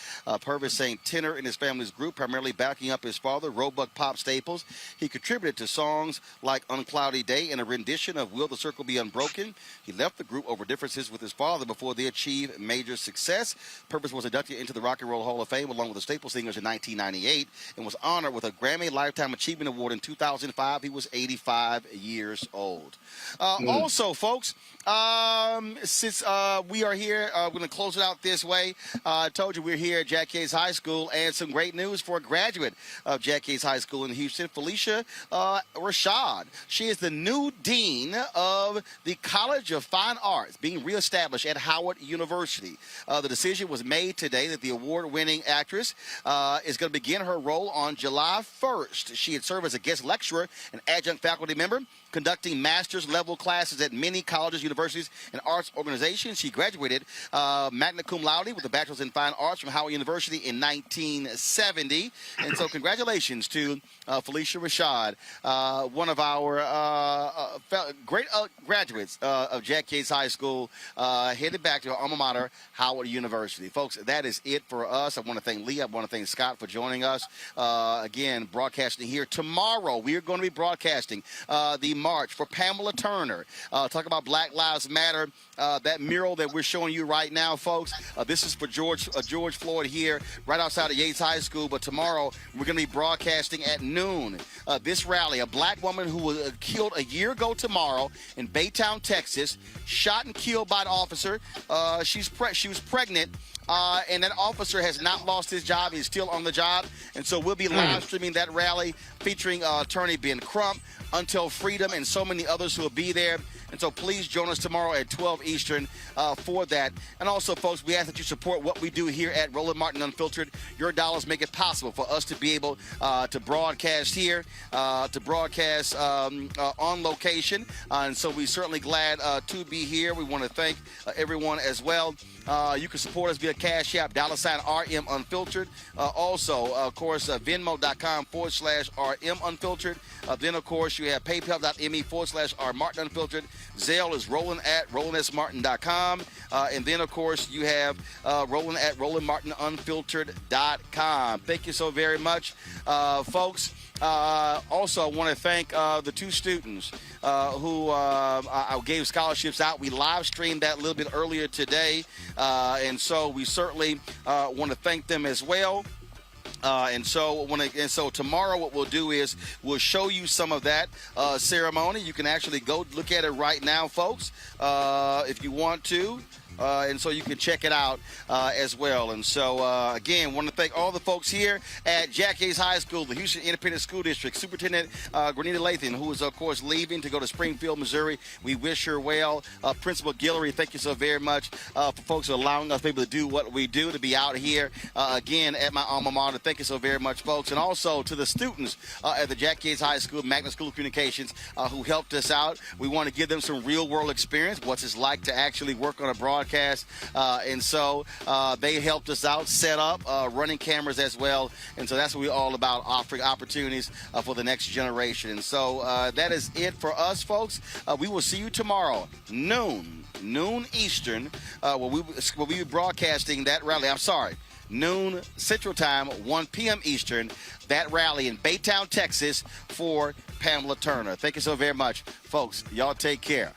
Purvis sang tenor in his family's group, primarily backing up his father, Roebuck Pop Staples. He contributed to songs like Uncloudy Day and a rendition of Will the Circle Be Unbroken. He left the group over differences with his father before they achieved major success. Purvis was inducted into the Rock and Roll Hall of Fame along with the Staples Singers in 1998 and was honored with a Grammy Lifetime Achievement Award in 2005. He was 85 years old. Also, folks, since we are here, we're going to close it out this way. I told you we're here at Jack Yates High School, and some great news for a graduate of Jack Yates High School in Houston, Felicia Rashad. She is the new dean of the College of Fine Arts, being reestablished at Howard University. The decision was made today that the award-winning actress is going to begin her role on July 1st. She had served as a guest lecturer and adjunct faculty member, conducting master's level classes at many colleges, universities, and arts organizations. She graduated magna cum laude with a bachelor's in fine arts from Howard University in 1970. And so congratulations to Felicia Rashad, one of our great graduates of Jack Yates High School, headed back to her alma mater, Howard University. Folks, that is it for us. I want to thank Lee. I want to thank Scott for joining us. Again, broadcasting here. Tomorrow, we are going to be broadcasting the march for Pamela Turner. Talk about Black Lives Matter. That mural that we're showing you right now, folks, this is for George Floyd here right outside of Yates High School. But tomorrow, we're going to be broadcasting at noon. This rally, a black woman who was killed a year ago tomorrow in Baytown, Texas, shot and killed by an officer. She was pregnant. And that officer has not lost his job. He's still on the job. And so we'll be live streaming that rally featuring attorney Ben Crump, Until Freedom, and so many others who will be there. And so please join us tomorrow at 12 Eastern for that. And also, folks, we ask that you support what we do here at Roland Martin Unfiltered. Your dollars make it possible for us to be able to broadcast here, to broadcast on location. And so we're certainly glad to be here. We want to thank everyone as well. You can support us via Cash App, $RM Unfiltered. Also, of course, Venmo.com/RM Unfiltered. Then, of course, you have PayPal.me/R Martin Unfiltered. Zelle is Roland at RolandSMartin.com. And then, of course, you have Roland at RolandMartinUnfiltered.com. Thank you so very much, folks. Also, I want to thank the two students who I gave scholarships out. We live streamed that a little bit earlier today, and so we certainly want to thank them as well. And so tomorrow what we'll do is we'll show you some of that ceremony. You can actually go look at it right now, folks, if you want to. And so you can check it out as well. And so, again, want to thank all the folks here at Jack Yates High School, the Houston Independent School District, Superintendent Grenita Lathan, who is, of course, leaving to go to Springfield, Missouri. We wish her well. Principal Guillory, thank you so very much for folks allowing us to be able to do what we do, to be out here, again, at my alma mater. Thank you so very much, folks. And also to the students at the Jack Yates High School, Magnet School of Communications, who helped us out. We want to give them some real-world experience, what's it like to actually work on a broadcast. And so they helped us out, set up running cameras as well. And so that's what we're all about, offering opportunities for the next generation. And so that is it for us, folks. We will see you tomorrow, noon Eastern, where we will be broadcasting that rally. I'm sorry, noon Central Time, 1 p.m. Eastern, that rally in Baytown, Texas, for Pamela Turner. Thank you so very much, folks. Y'all take care.